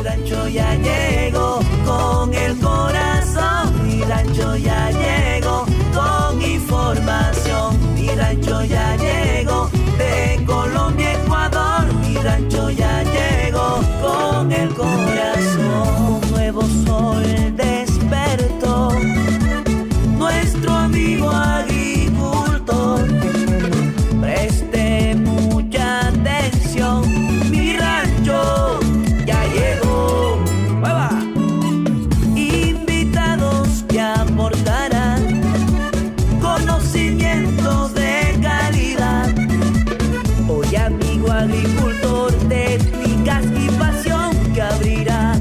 rancho ya llegó con el corazón. Mi rancho ya llegó con información. Mi rancho ya llegó de Colombia a Ecuador. Mi rancho ya llegó con el corazón. Un nuevo sol despertó nuestro amigo agricultor. Preste mucha atención, mi rancho ya llegó. ¡Mueva! Invitados que aportarán conocimientos de calidad. Hoy amigo agricultor, técnicas y pasión que abrirá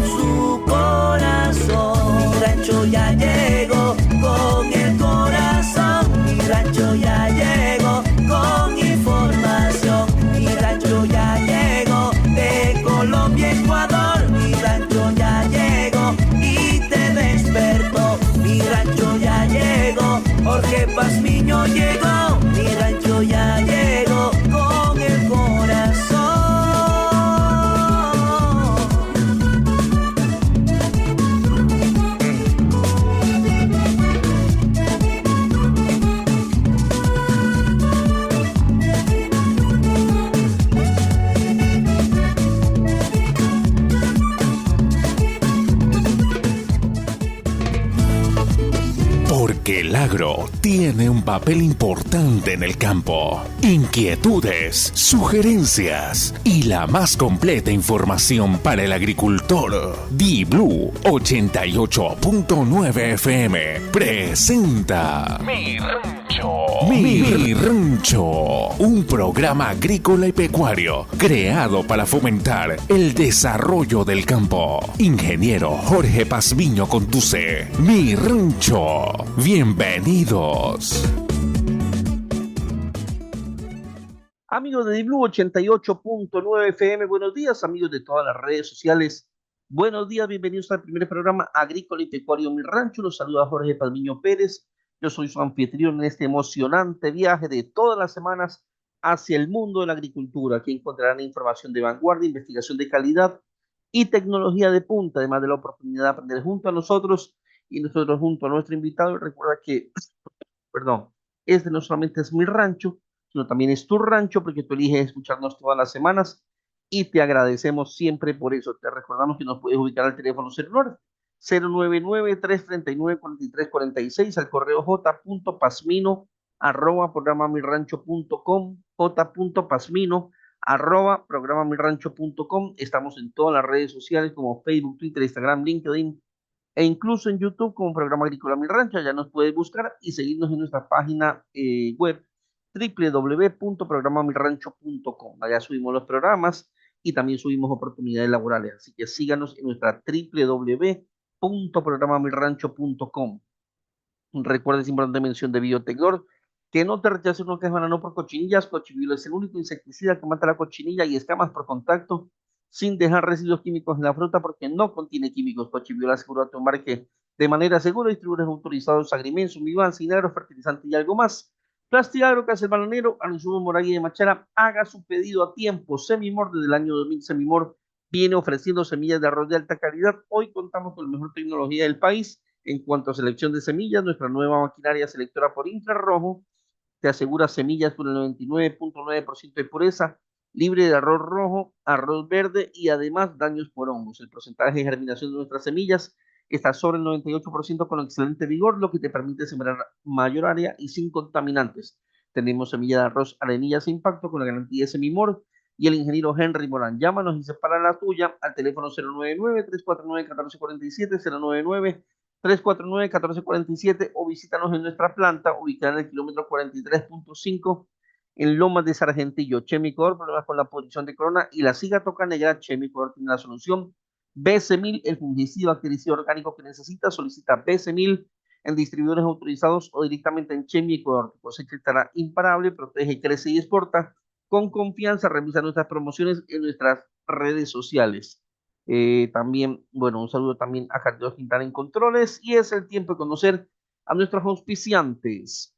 su corazón. Mi rancho ya llegó con el corazón. Mi rancho ya llegó con información. Mi rancho ya llegó de Colombia a Ecuador. Mi rancho ya llegó y te despertó. Mi rancho ya llegó, Jorge Pazmiño llegó. Mi rancho ya llegó con el corazón. Porque el agro tiene un papel importante en el campo. Inquietudes, sugerencias y la más completa información para el agricultor. Di-Blue 88.9 FM presenta Mi Rancho. Mi Rancho, un programa agrícola y pecuario creado para fomentar el desarrollo del campo. Ingeniero Jorge Pazmiño conduce Mi Rancho. Bienvenidos. Amigos de Di-Blue 88.9 FM, buenos días, amigos de todas las redes sociales. Buenos días, bienvenidos al primer programa agrícola y pecuario Mi Rancho. Los saluda Jorge Pazmiño Pérez. Yo soy su anfitrión en este emocionante viaje de todas las semanas hacia el mundo de la agricultura. Aquí encontrarán información de vanguardia, investigación de calidad y tecnología de punta, además de la oportunidad de aprender junto a nosotros y nosotros junto a nuestro invitado. Y recuerda que, perdón, este no solamente es Mi Rancho, sino también es tu rancho, porque tú eliges escucharnos todas las semanas y te agradecemos siempre por eso. Te recordamos que nos puedes ubicar al teléfono celular 099-339-4346, al correo j.pasmino@programamirrancho.com, j.pasmino@programamirrancho.com. Estamos en todas las redes sociales como Facebook, Twitter, Instagram, LinkedIn e incluso en YouTube como Programa Agrícola Mi Rancho. Ya nos puedes buscar y seguirnos en nuestra página web www.programamirrancho.com. Allá subimos los programas y también subimos oportunidades laborales. Así que síganos en nuestra www.programamirrancho.com. Recuerda, es importante mención de Biotecnor, que no te rechaces lo que es banano por cochinillas. Cochivilo es el único insecticida que mata la cochinilla y escamas por contacto sin dejar residuos químicos en la fruta, porque no contiene químicos. Cochivilo asegura tu embarque de manera segura. Distribuidores autorizados: Agrimenso, Miván, Sinagro, Fertilizante y algo más. Plastigagro, que hace el bananero, Anusubo, Moray y de Machara. Haga su pedido a tiempo. Semimor, desde el año 2000, Semimor viene ofreciendo semillas de arroz de alta calidad. Hoy contamos con la mejor tecnología del país en cuanto a selección de semillas. Nuestra nueva maquinaria selectora por infrarrojo te asegura semillas con el 99.9% de pureza, libre de arroz rojo, arroz verde y además daños por hongos. El porcentaje de germinación de nuestras semillas está sobre el 98% con excelente vigor, lo que te permite sembrar mayor área y sin contaminantes. Tenemos semilla de arroz arenilla sin impacto con la garantía de Semimor y el ingeniero Henry Morán. Llámanos y separa la tuya al teléfono 099-349-1447, 099-349-1447, o visítanos en nuestra planta ubicada en el kilómetro 43.5 en Lomas de Sargentillo. Chemicor, problemas con la posición de corona y la siga toca negra. Chemicor tiene la solución. BC1000, el fungicida bactericida orgánico que necesitas. Solicita BC1000 en distribuidores autorizados o directamente en Chemicor. Tu cosecha estará imparable, protege, crece y exporta con confianza. Revisa nuestras promociones en nuestras redes sociales. También, bueno, un saludo también a Carlos Quintana en controles, y es el tiempo de conocer a nuestros auspiciantes.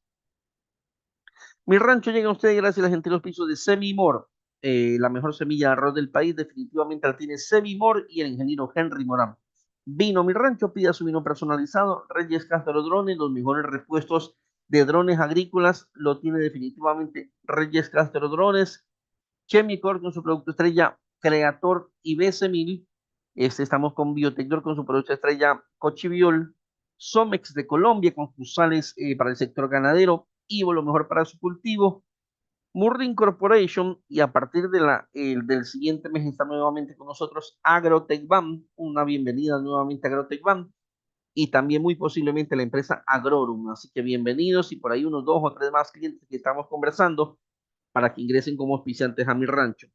Mi rancho llega a ustedes gracias a los gentiles auspicios de Semimor. la mejor semilla de arroz del país definitivamente la tiene Semimor y el ingeniero Henry Morán. Vino Mi Rancho, pida su vino personalizado. Reyes Castro Drones, los mejores repuestos de drones agrícolas, lo tiene definitivamente Reyes Castro Drones. Chemicor con su producto estrella Creator y BC1000. Estamos con Biotector con su producto estrella Cochiviol. Somex de Colombia con cruzales para el sector ganadero. Ivo, lo mejor para su cultivo. Murrin Corporation, y a partir del siguiente mes está nuevamente con nosotros Agrotech Ban. Una bienvenida nuevamente a Agrotech Ban, y también muy posiblemente la empresa Agrorum. Así que bienvenidos, y por ahí unos 2 o 3 más clientes que estamos conversando para que ingresen como auspiciantes a Mi Rancho.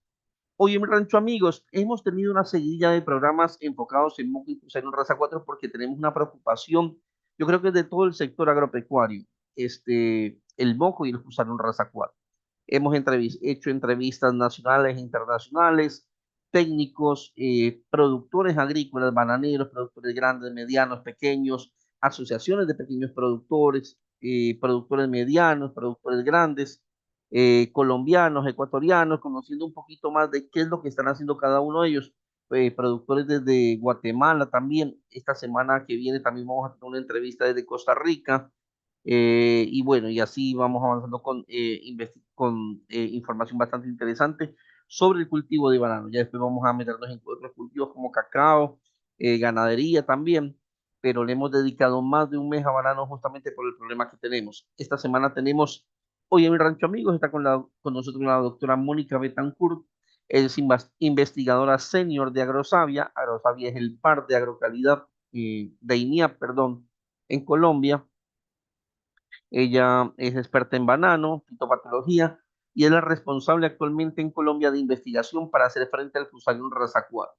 Hoy en Mi Rancho, amigos, hemos tenido una seguidilla de programas enfocados en moco y en raza 4 porque tenemos una preocupación, yo creo que es de todo el sector agropecuario, el moco y el Fusarium raza 4. Hemos hecho entrevistas nacionales e internacionales, técnicos, productores agrícolas, bananeros, productores grandes, medianos, pequeños, asociaciones de pequeños productores, productores medianos, productores grandes, colombianos, ecuatorianos, conociendo un poquito más de qué es lo que están haciendo cada uno de ellos. Productores desde Guatemala también. Esta semana que viene también vamos a tener una entrevista desde Costa Rica. Y bueno, y así vamos avanzando con información bastante interesante sobre el cultivo de banano. Ya después vamos a meternos en otros cultivos como cacao, ganadería también, pero le hemos dedicado más de un mes a banano justamente por el problema que tenemos. Esta semana tenemos, hoy en Mi Rancho, amigos, está con nosotros la doctora Mónica Betancourt, es investigadora senior de Agrosavia. Agrosavia es el par de agrocalidad de INIAP, perdón, en Colombia. Ella es experta en banano, fitopatología, y es la responsable actualmente en Colombia de investigación para hacer frente al Fusarium raza 4.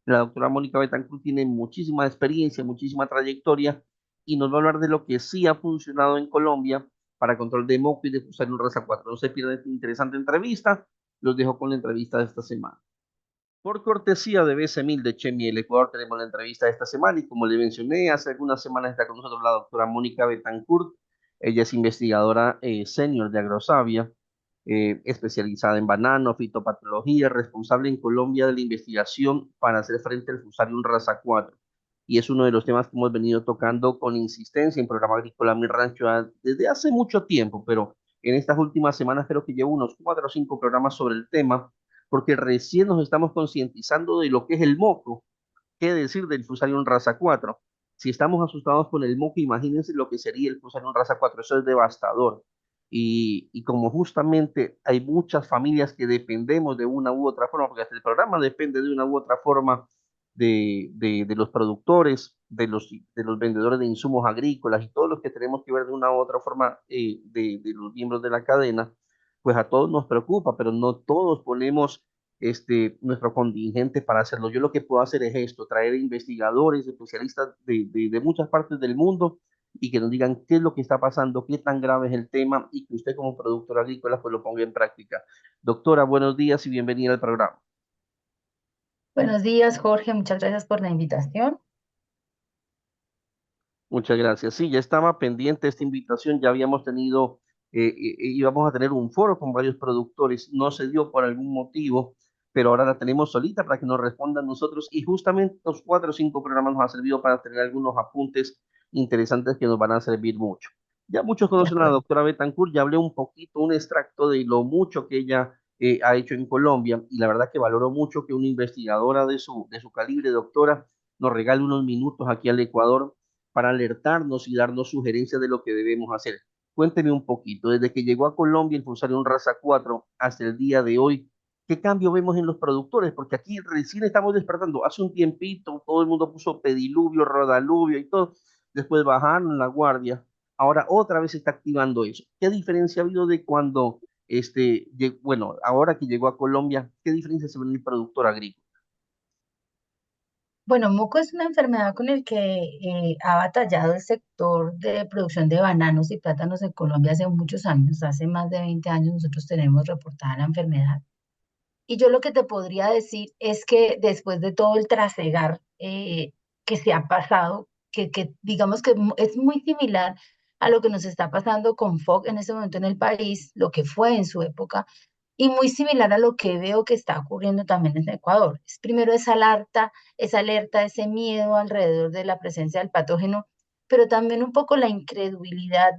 La doctora Mónica Betancourt tiene muchísima experiencia, muchísima trayectoria, y nos va a hablar de lo que sí ha funcionado en Colombia para control de moco y de Fusarium raza 4. No se pierdan esta interesante entrevista. Los dejo con la entrevista de esta semana. Por cortesía de BC1000 de Chemi, el Ecuador, tenemos la entrevista de esta semana, y como le mencioné, hace algunas semanas está con nosotros la doctora Mónica Betancourt. Ella es investigadora senior de Agrosavia, especializada en banano, fitopatología, responsable en Colombia de la investigación para hacer frente al Fusarium raza 4. Y es uno de los temas que hemos venido tocando con insistencia en Programa Agrícola Mi Rancho desde hace mucho tiempo, pero en estas últimas semanas creo que llevo unos 4 o 5 programas sobre el tema, porque recién nos estamos concientizando de lo que es el moco. ¿Qué decir del Fusarium raza 4? Si estamos asustados con el moco, imagínense lo que sería el Fusarium raza 4. Eso es devastador. Y como justamente hay muchas familias que dependemos de una u otra forma, porque hasta el programa depende de una u otra forma de los productores, de los vendedores de insumos agrícolas y todos los que tenemos que ver de una u otra forma de los miembros de la cadena, pues a todos nos preocupa, pero no todos ponemos nuestro contingente para hacerlo. Yo lo que puedo hacer es esto: traer investigadores, especialistas de muchas partes del mundo, y que nos digan qué es lo que está pasando, qué tan grave es el tema, y que usted como productor agrícola pues lo ponga en práctica. Doctora, buenos días y bienvenida al programa. Buenos días, Jorge. Muchas gracias por la invitación. Muchas gracias. Sí, ya estaba pendiente esta invitación, ya habíamos tenido, íbamos a tener un foro con varios productores, no se dio por algún motivo, pero ahora la tenemos solita para que nos respondan nosotros, y justamente estos 4 o 5 programas nos ha servido para tener algunos apuntes interesantes que nos van a servir mucho. Ya muchos De conocen a la acuerdo. doctora Betancourt, ya hablé un poquito, un extracto de lo mucho que ella ha hecho en Colombia, y la verdad que valoro mucho que una investigadora de su calibre, doctora, nos regale unos minutos aquí al Ecuador para alertarnos y darnos sugerencias de lo que debemos hacer. Cuénteme un poquito, desde que llegó a Colombia el Fusarium raza 4 hasta el día de hoy, ¿qué cambio vemos en los productores? Porque aquí recién estamos despertando. Hace un tiempito todo el mundo puso pediluvio, rodaluvio y todo, después bajaron la guardia, ahora otra vez se está activando eso. ¿Qué diferencia ha habido de cuando, bueno, ahora que llegó a Colombia, qué diferencia se ve en el productor agrícola? Bueno, moco es una enfermedad con el que ha batallado el sector de producción de bananos y plátanos en Colombia hace muchos años. Hace más de 20 años nosotros tenemos reportada la enfermedad. Y yo lo que te podría decir es que después de todo el trasegar que se ha pasado, que digamos que es muy similar a lo que nos está pasando con FOC en este momento en el país, lo que fue en su época, y muy similar a lo que veo que está ocurriendo también en Ecuador. Es primero esa alerta, ese miedo alrededor de la presencia del patógeno, pero también un poco la incredulidad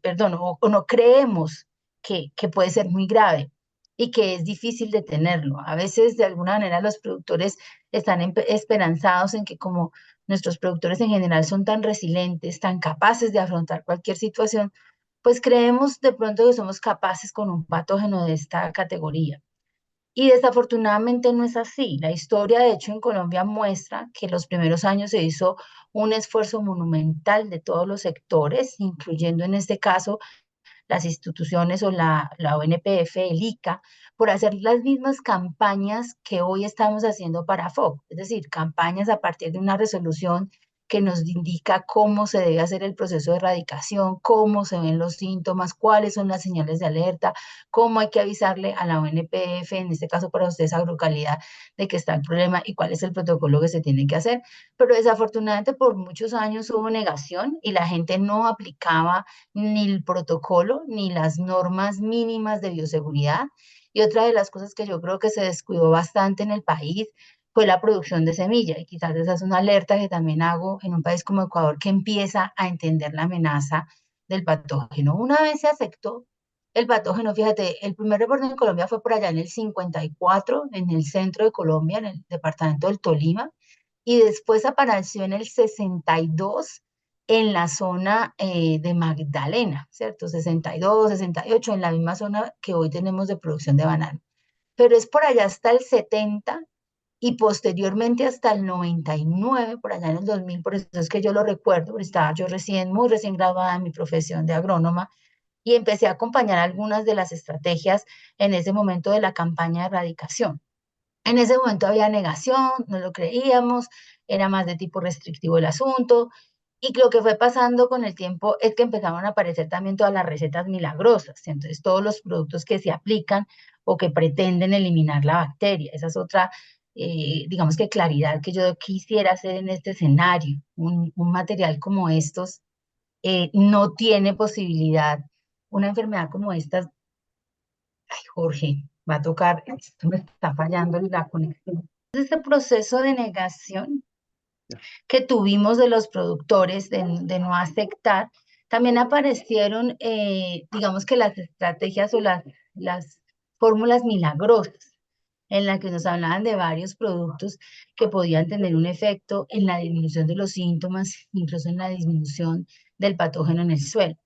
perdón, o no creemos que puede ser muy grave y que es difícil detenerlo. A veces, de alguna manera, los productores están esperanzados en que como nuestros productores en general son tan resilientes, tan capaces de afrontar cualquier situación, pues creemos de pronto que somos capaces con un patógeno de esta categoría. Y desafortunadamente no es así. La historia, de hecho, en Colombia muestra que en los primeros años se hizo un esfuerzo monumental de todos los sectores, incluyendo en este caso las instituciones o la ONPF, el ICA, por hacer las mismas campañas que hoy estamos haciendo para FOC, es decir, campañas a partir de una resolución que nos indica cómo se debe hacer el proceso de erradicación, cómo se ven los síntomas, cuáles son las señales de alerta, cómo hay que avisarle a la ONPF, en este caso para ustedes agrocalidad, de que está el problema y cuál es el protocolo que se tiene que hacer. Pero desafortunadamente por muchos años hubo negación y la gente no aplicaba ni el protocolo ni las normas mínimas de bioseguridad. Y otra de las cosas que yo creo que se descuidó bastante en el país fue la producción de semilla. Y quizás esa es una alerta que también hago en un país como Ecuador que empieza a entender la amenaza del patógeno. Una vez se aceptó el patógeno, fíjate, el primer reporte en Colombia fue por allá en el 54, en el centro de Colombia, en el departamento del Tolima, y después apareció en el 62 en la zona de Magdalena, ¿cierto? 62, 68, en la misma zona que hoy tenemos de producción de banano. Pero es por allá hasta el 70 y posteriormente hasta el 99, por allá en el 2000, por eso es que yo lo recuerdo, porque estaba yo muy recién graduada en mi profesión de agrónoma y empecé a acompañar algunas de las estrategias en ese momento de la campaña de erradicación. En ese momento había negación, no lo creíamos, era más de tipo restrictivo el asunto. Y lo que fue pasando con el tiempo es que empezaron a aparecer también todas las recetas milagrosas. Entonces, todos los productos que se aplican o que pretenden eliminar la bacteria. Esa es otra, digamos que claridad que yo quisiera hacer en este escenario. Un material como estos no tiene posibilidad. Una enfermedad como esta, ay, Jorge, va a tocar, esto me está fallando la conexión. Este proceso de negación que tuvimos de los productores de no aceptar, también aparecieron, digamos que las estrategias o las fórmulas milagrosas en las que nos hablaban de varios productos que podían tener un efecto en la disminución de los síntomas, incluso en la disminución del patógeno en el suelo.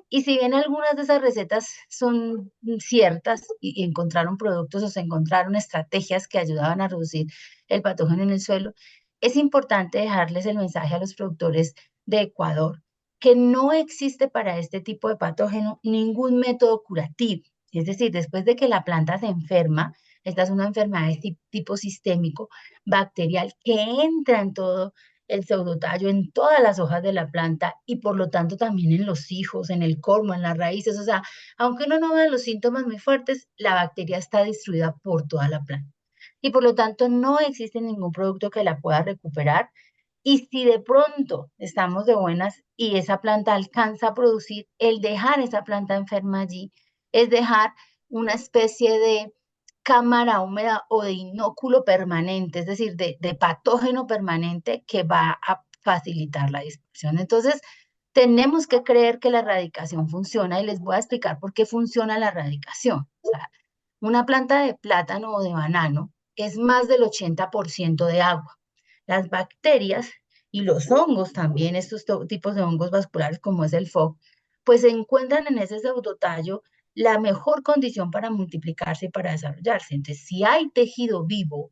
Y si bien algunas de esas recetas son ciertas y encontraron productos o se encontraron estrategias que ayudaban a reducir el patógeno en el suelo, es importante dejarles el mensaje a los productores de Ecuador que no existe para este tipo de patógeno ningún método curativo. Es decir, después de que la planta se enferma, esta es una enfermedad de tipo sistémico, bacterial, que entra en todo el pseudotallo en todas las hojas de la planta y por lo tanto también en los hijos, en el cormo, en las raíces. O sea, aunque uno no vea los síntomas muy fuertes, la bacteria está distribuida por toda la planta. Y por lo tanto no existe ningún producto que la pueda recuperar. Y si de pronto estamos de buenas y esa planta alcanza a producir, el dejar esa planta enferma allí es dejar una especie de cámara húmeda o de inóculo permanente, es decir, de patógeno permanente que va a facilitar la dispersión. Entonces, tenemos que creer que la erradicación funciona y les voy a explicar por qué funciona la erradicación. O sea, una planta de plátano o de banano es más del 80% de agua. Las bacterias y los hongos también, estos tipos de hongos vasculares como es el FOC, pues se encuentran en ese pseudotallo la mejor condición para multiplicarse y para desarrollarse. Entonces, si hay tejido vivo,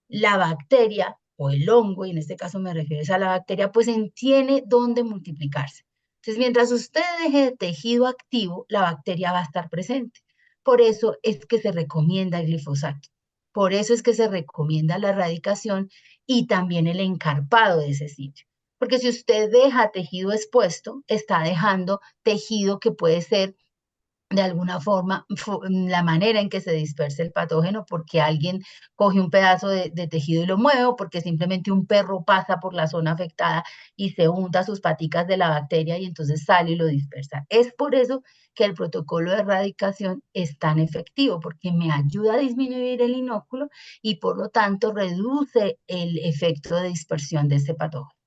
la bacteria o el hongo, y en este caso me refiero a la bacteria, pues tiene dónde multiplicarse. Entonces, mientras usted deje tejido activo, la bacteria va a estar presente. Por eso es que se recomienda el glifosato. Por eso es que se recomienda la erradicación y también el encarpado de ese sitio. Porque si usted deja tejido expuesto, está dejando tejido que puede ser de alguna forma la manera en que se dispersa el patógeno, porque alguien coge un pedazo de tejido y lo mueve, o porque simplemente un perro pasa por la zona afectada y se unta sus paticas de la bacteria y entonces sale y lo dispersa. Es por eso que el protocolo de erradicación es tan efectivo, porque me ayuda a disminuir el inóculo y por lo tanto reduce el efecto de dispersión de este patógeno.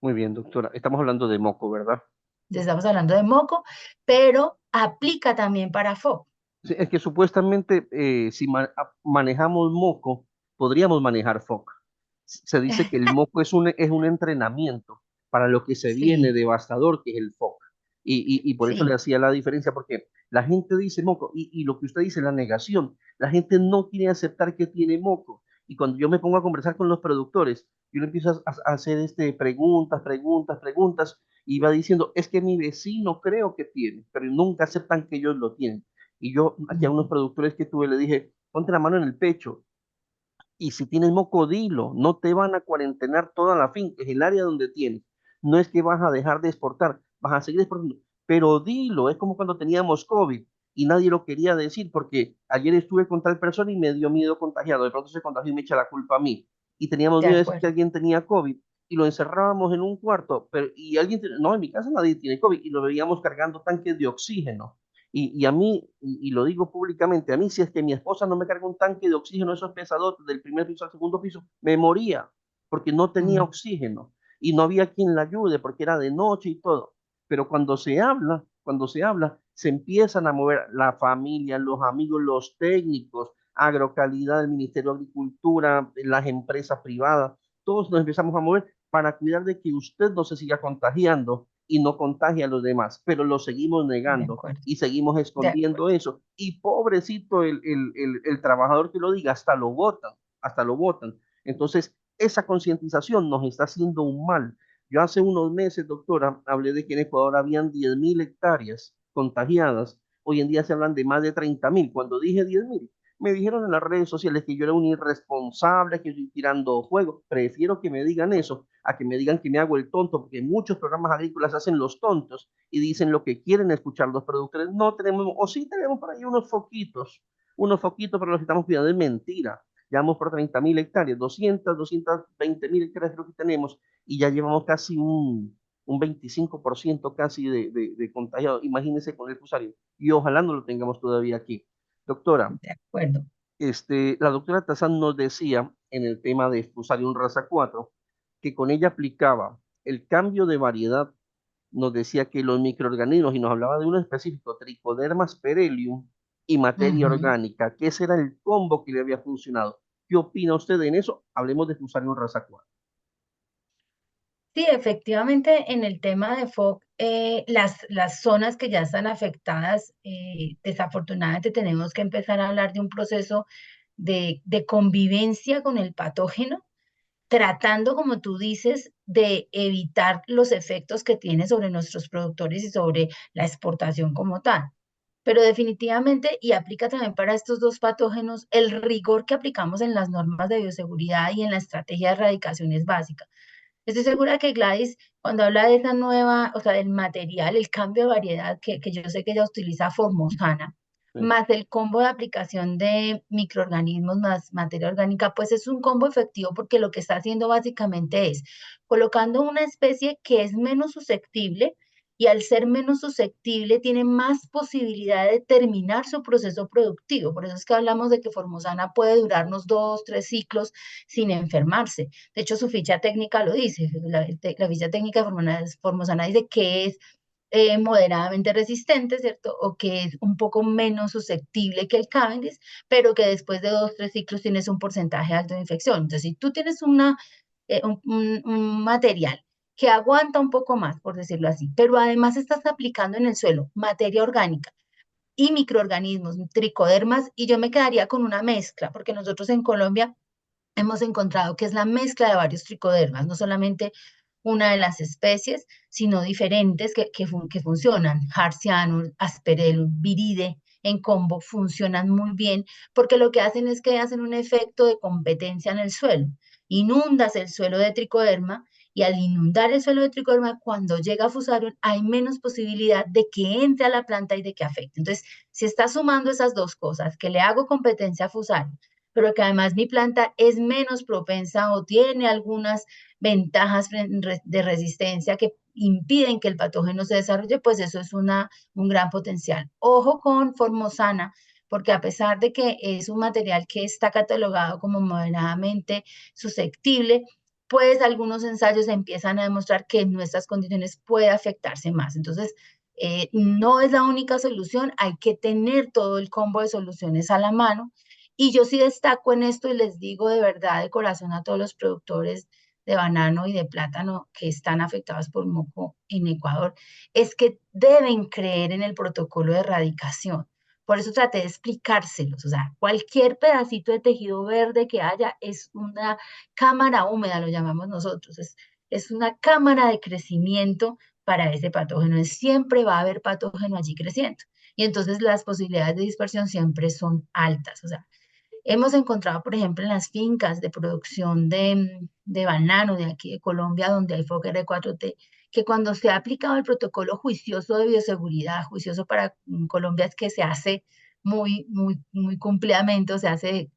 Muy bien, doctora. Estamos hablando de moco, ¿verdad? Estamos hablando de moco, pero aplica también para FOC. Sí, es que supuestamente si manejamos moco, podríamos manejar foca. Se dice que el moco es un entrenamiento para lo que se viene Sí, devastador, que es el foca. Y por eso le sí. hacía la diferencia, porque la gente dice moco, y lo que usted dice, la negación, la gente no quiere aceptar que tiene moco. Y cuando yo me pongo a conversar con los productores, yo le empiezo a hacer preguntas, y va diciendo, es que mi vecino creo que tiene, pero nunca aceptan que ellos lo tienen. Y yo aquí a unos Ujú. productores que tuve le dije, ponte la mano en el pecho y si tienes moco, dilo, no te van a cuarentenar toda la finca, es el área donde tienes. No es que vas a dejar de exportar, vas a seguir exportando, pero dilo, es como cuando teníamos COVID y nadie lo quería decir porque ayer estuve con tal persona y me dio miedo contagiado, de pronto se contagió y me echa la culpa a mí. Y teníamos De miedo de decir que acuerdo, alguien tenía COVID y lo encerrábamos en un cuarto, pero, y alguien, no, en mi casa nadie tiene COVID y lo veíamos cargando tanques de oxígeno. Y a mí, y lo digo públicamente, a mí si es que mi esposa no me carga un tanque de oxígeno, esos pesadotes del primer piso al segundo piso, me moría, porque no tenía mm, oxígeno y no había quien la ayude, porque era de noche y todo. Pero cuando se habla, se empiezan a mover la familia, los amigos, los técnicos, agrocalidad, el Ministerio de Agricultura, las empresas privadas, todos nos empezamos a mover para cuidar de que usted no se siga contagiando y no contagie a los demás, pero lo seguimos de negando acuerdo, y seguimos de escondiendo acuerdo. eso. Y pobrecito el trabajador que lo diga, hasta lo votan, hasta lo votan. Entonces, esa concientización nos está haciendo un mal. Yo hace unos meses, doctora, hablé de que en Ecuador habían 10.000 hectáreas contagiadas. Hoy en día se hablan de más de 30.000. Cuando dije 10.000, me dijeron en las redes sociales que yo era un irresponsable, que estoy tirando juego. Prefiero que me digan eso a que me digan que me hago el tonto, porque muchos programas agrícolas hacen los tontos y dicen lo que quieren escuchar los productores. No tenemos, o sí tenemos por ahí unos foquitos, pero los que estamos cuidando es mentira. Ya vamos por 30.000 hectáreas, 220.000 hectáreas creo que tenemos, y ya llevamos casi un 25% casi de contagiados. Imagínense con el fusario. Y ojalá no lo tengamos todavía aquí. Doctora, De acuerdo. la doctora Tazán nos decía en el tema de Fusarium raza 4 que con ella aplicaba el cambio de variedad, nos decía que los microorganismos, y nos hablaba de uno específico, Trichoderma perellium y materia Ujú. orgánica, que ese era el combo que le había funcionado. ¿Qué opina usted en eso? Hablemos de Fusarium raza 4. Sí, efectivamente, en el tema de FOC, las zonas que ya están afectadas, desafortunadamente tenemos que empezar a hablar de un proceso de convivencia con el patógeno, tratando, como tú dices, de evitar los efectos que tiene sobre nuestros productores y sobre la exportación como tal. Pero definitivamente, y aplica también para estos dos patógenos, el rigor que aplicamos en las normas de bioseguridad y en la estrategia de erradicación es básica. Estoy segura que Gladys, cuando habla de esa nueva, o sea, del material, el cambio de variedad, que yo sé que ella utiliza formosana, Sí. más el combo de aplicación de microorganismos más materia orgánica, pues es un combo efectivo porque lo que está haciendo básicamente es colocando una especie que es menos susceptible y al ser menos susceptible tiene más posibilidad de terminar su proceso productivo. Por eso es que hablamos de que formosana puede durarnos 2, 3 ciclos sin enfermarse. De hecho, su ficha técnica lo dice. La ficha técnica de formosana dice que es moderadamente resistente, ¿cierto? O que es un poco menos susceptible que el Cavendish, pero que después de 2, 3 ciclos tienes un porcentaje alto de infección. Entonces, si tú tienes un material que aguanta un poco más, por decirlo así, pero además estás aplicando en el suelo materia orgánica y microorganismos, tricodermas, y yo me quedaría con una mezcla, porque nosotros en Colombia hemos encontrado que es la mezcla de varios tricodermas, no solamente una de las especies, sino diferentes que funcionan. Harcianus, Asperellus, Viride, en combo funcionan muy bien porque lo que hacen es que hacen un efecto de competencia en el suelo. Inundas el suelo de tricoderma Y al inundar el suelo de tricorma, cuando llega a Fusarium, hay menos posibilidad de que entre a la planta y de que afecte. Entonces, si está sumando esas dos cosas, que le hago competencia a Fusarium, pero que además mi planta es menos propensa o tiene algunas ventajas de resistencia que impiden que el patógeno se desarrolle, pues eso es un gran potencial. Ojo con Formosana, porque a pesar de que es un material que está catalogado como moderadamente susceptible, pues algunos ensayos empiezan a demostrar que en nuestras condiciones puede afectarse más. Entonces, no es la única solución, hay que tener todo el combo de soluciones a la mano. Y yo sí destaco en esto y les digo de verdad de corazón a todos los productores de banano y de plátano que están afectados por moco en Ecuador, es que deben creer en el protocolo de erradicación. Por eso traté de explicárselos. O sea, cualquier pedacito de tejido verde que haya es una cámara húmeda, lo llamamos nosotros. Es una cámara de crecimiento para ese patógeno. Siempre va a haber patógeno allí creciendo. Y entonces las posibilidades de dispersión siempre son altas. O sea, hemos encontrado, por ejemplo, en las fincas de producción de banano de aquí de Colombia, donde hay FOC R4T, que cuando se ha aplicado el protocolo juicioso de bioseguridad, juicioso para Colombia es que se hace muy cumplidamente, o se hace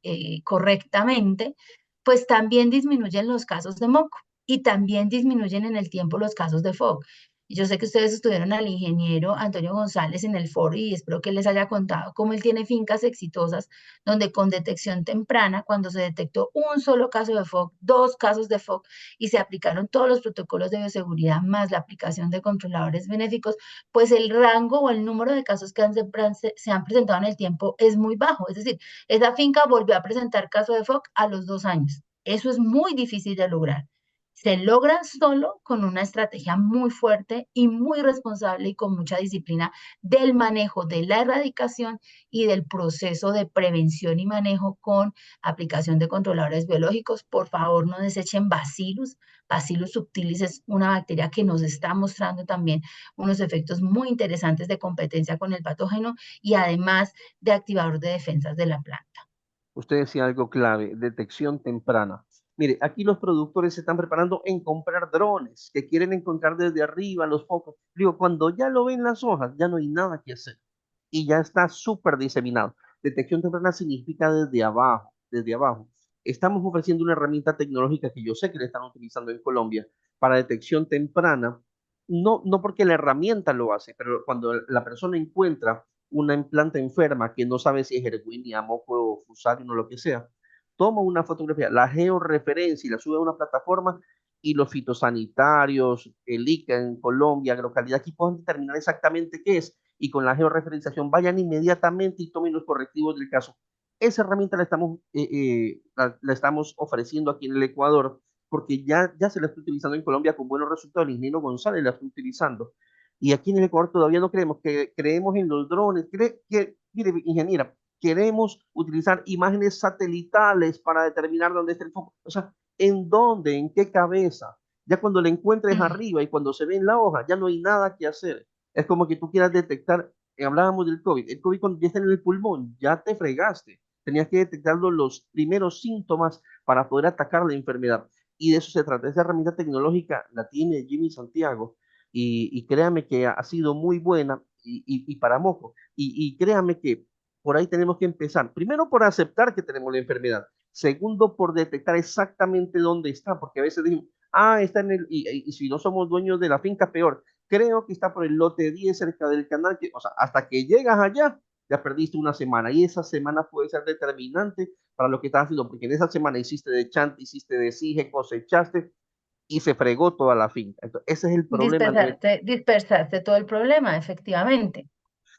correctamente, pues también disminuyen los casos de moco y también disminuyen en el tiempo los casos de FOC. Yo sé que ustedes estuvieron al ingeniero Antonio González en el foro y espero que les haya contado cómo él tiene fincas exitosas donde con detección temprana, cuando se detectó un solo caso de FOC, dos casos de FOC, y se aplicaron todos los protocolos de bioseguridad más la aplicación de controladores benéficos, pues el rango o el número de casos que se han presentado en el tiempo es muy bajo. Es decir, esa finca volvió a presentar caso de FOC a los 2 años. Eso es muy difícil de lograr. Se logra solo con una estrategia muy fuerte y muy responsable y con mucha disciplina del manejo de la erradicación y del proceso de prevención y manejo con aplicación de controladores biológicos. Por favor, no desechen Bacillus. Bacillus subtilis es una bacteria que nos está mostrando también unos efectos muy interesantes de competencia con el patógeno y además de activador de defensas de la planta. Usted decía algo clave, detección temprana. Mire, aquí los productores se están preparando en comprar drones que quieren encontrar desde arriba los focos. Digo, cuando ya lo ven las hojas, ya no hay nada que hacer y ya está súper diseminado. Detección temprana significa desde abajo, desde abajo. Estamos ofreciendo una herramienta tecnológica que yo sé que le están utilizando en Colombia para detección temprana, no porque la herramienta lo hace, pero cuando la persona encuentra una planta enferma que no sabe si es Erwinia, moco, fusarium o lo que sea, toma una fotografía, la georreferencia y la sube a una plataforma y los fitosanitarios, el ICA en Colombia, Agrocalidad, aquí pueden determinar exactamente qué es y con la georreferenciación vayan inmediatamente y tomen los correctivos del caso. Esa herramienta la estamos ofreciendo aquí en el Ecuador porque ya se la está utilizando en Colombia con buenos resultados. El ingeniero González la está utilizando. Y aquí en el Ecuador todavía no creemos, que creemos en los drones. Mire, ingeniera, queremos utilizar imágenes satelitales para determinar dónde está el foco. O sea, ¿en dónde? ¿En qué cabeza? Ya cuando le encuentres arriba y cuando se ve en la hoja, ya no hay nada que hacer. Es como que tú quieras detectar, hablábamos del COVID. El COVID cuando ya está en el pulmón, ya te fregaste. Tenías que detectarlo los primeros síntomas para poder atacar la enfermedad. Y de eso se trata. Esa herramienta tecnológica la tiene Jimmy Santiago y créame que ha sido muy buena y para moco. Y créame que por ahí tenemos que empezar. Primero por aceptar que tenemos la enfermedad. Segundo por detectar exactamente dónde está, porque a veces decimos, está en y si no somos dueños de la finca, peor. Creo que está por el lote 10 cerca del canal, o sea, hasta que llegas allá, ya perdiste una semana y esa semana puede ser determinante para lo que estás haciendo, porque en esa semana hiciste de chante, hiciste de sige, cosechaste y se fregó toda la finca. Entonces, ese es el problema. Dispersaste todo el problema, efectivamente,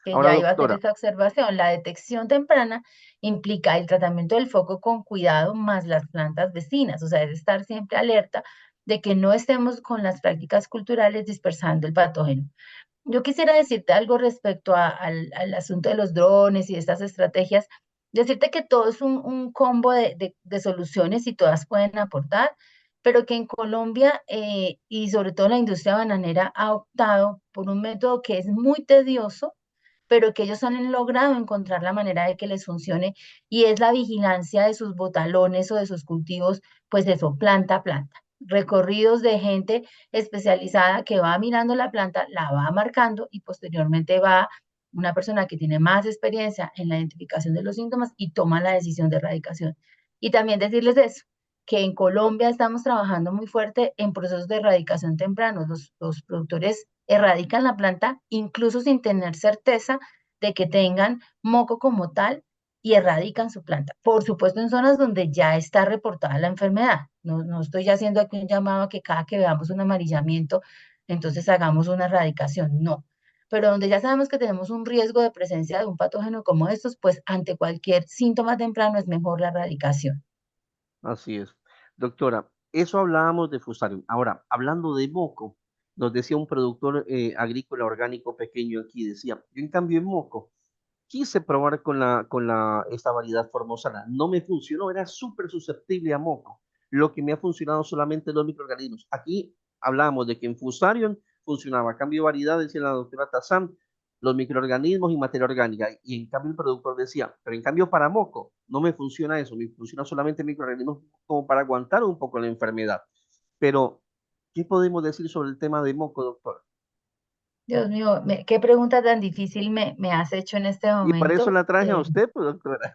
que Ahora, ya iba a hacer doctora, esa observación. La detección temprana implica el tratamiento del foco con cuidado más las plantas vecinas, o sea, es estar siempre alerta de que no estemos con las prácticas culturales dispersando el patógeno. Yo quisiera decirte algo respecto al asunto de los drones y estas estrategias. Decirte que todo es un combo de soluciones y todas pueden aportar, pero que en Colombia y sobre todo la industria bananera ha optado por un método que es muy tedioso, pero que ellos han logrado encontrar la manera de que les funcione y es la vigilancia de sus botalones o de sus cultivos, pues eso, planta a planta. recorridos de gente especializada que va mirando la planta, la va marcando y posteriormente va una persona que tiene más experiencia en la identificación de los síntomas y toma la decisión de erradicación. Y también decirles eso, que en Colombia estamos trabajando muy fuerte en procesos de erradicación tempranos. Los productores erradican la planta incluso sin tener certeza de que tengan moco como tal y erradican su planta. Por supuesto, en zonas donde ya está reportada la enfermedad. No estoy haciendo aquí un llamado a que cada que veamos un amarillamiento, entonces hagamos una erradicación. No. Pero donde ya sabemos que tenemos un riesgo de presencia de un patógeno como estos, pues ante cualquier síntoma temprano es mejor la erradicación. Así es. Doctora, eso hablábamos de Fusarium. Ahora, hablando de moco, nos decía un productor agrícola orgánico pequeño aquí, decía, yo en cambio en moco quise probar esta variedad formosana. No me funcionó, era súper susceptible a moco. Lo que me ha funcionado solamente los microorganismos. Aquí hablamos de que en Fusarium funcionaba. Cambio de variedad, decía la doctora Tazán, los microorganismos y materia orgánica. Y en cambio el productor decía, pero en cambio para moco no me funciona eso, me funciona solamente microorganismos como para aguantar un poco la enfermedad. Pero, ¿qué podemos decir sobre el tema de moco, doctor? Dios mío, qué pregunta tan difícil me has hecho en este Y para eso momento. la traje a usted, pues, doctora.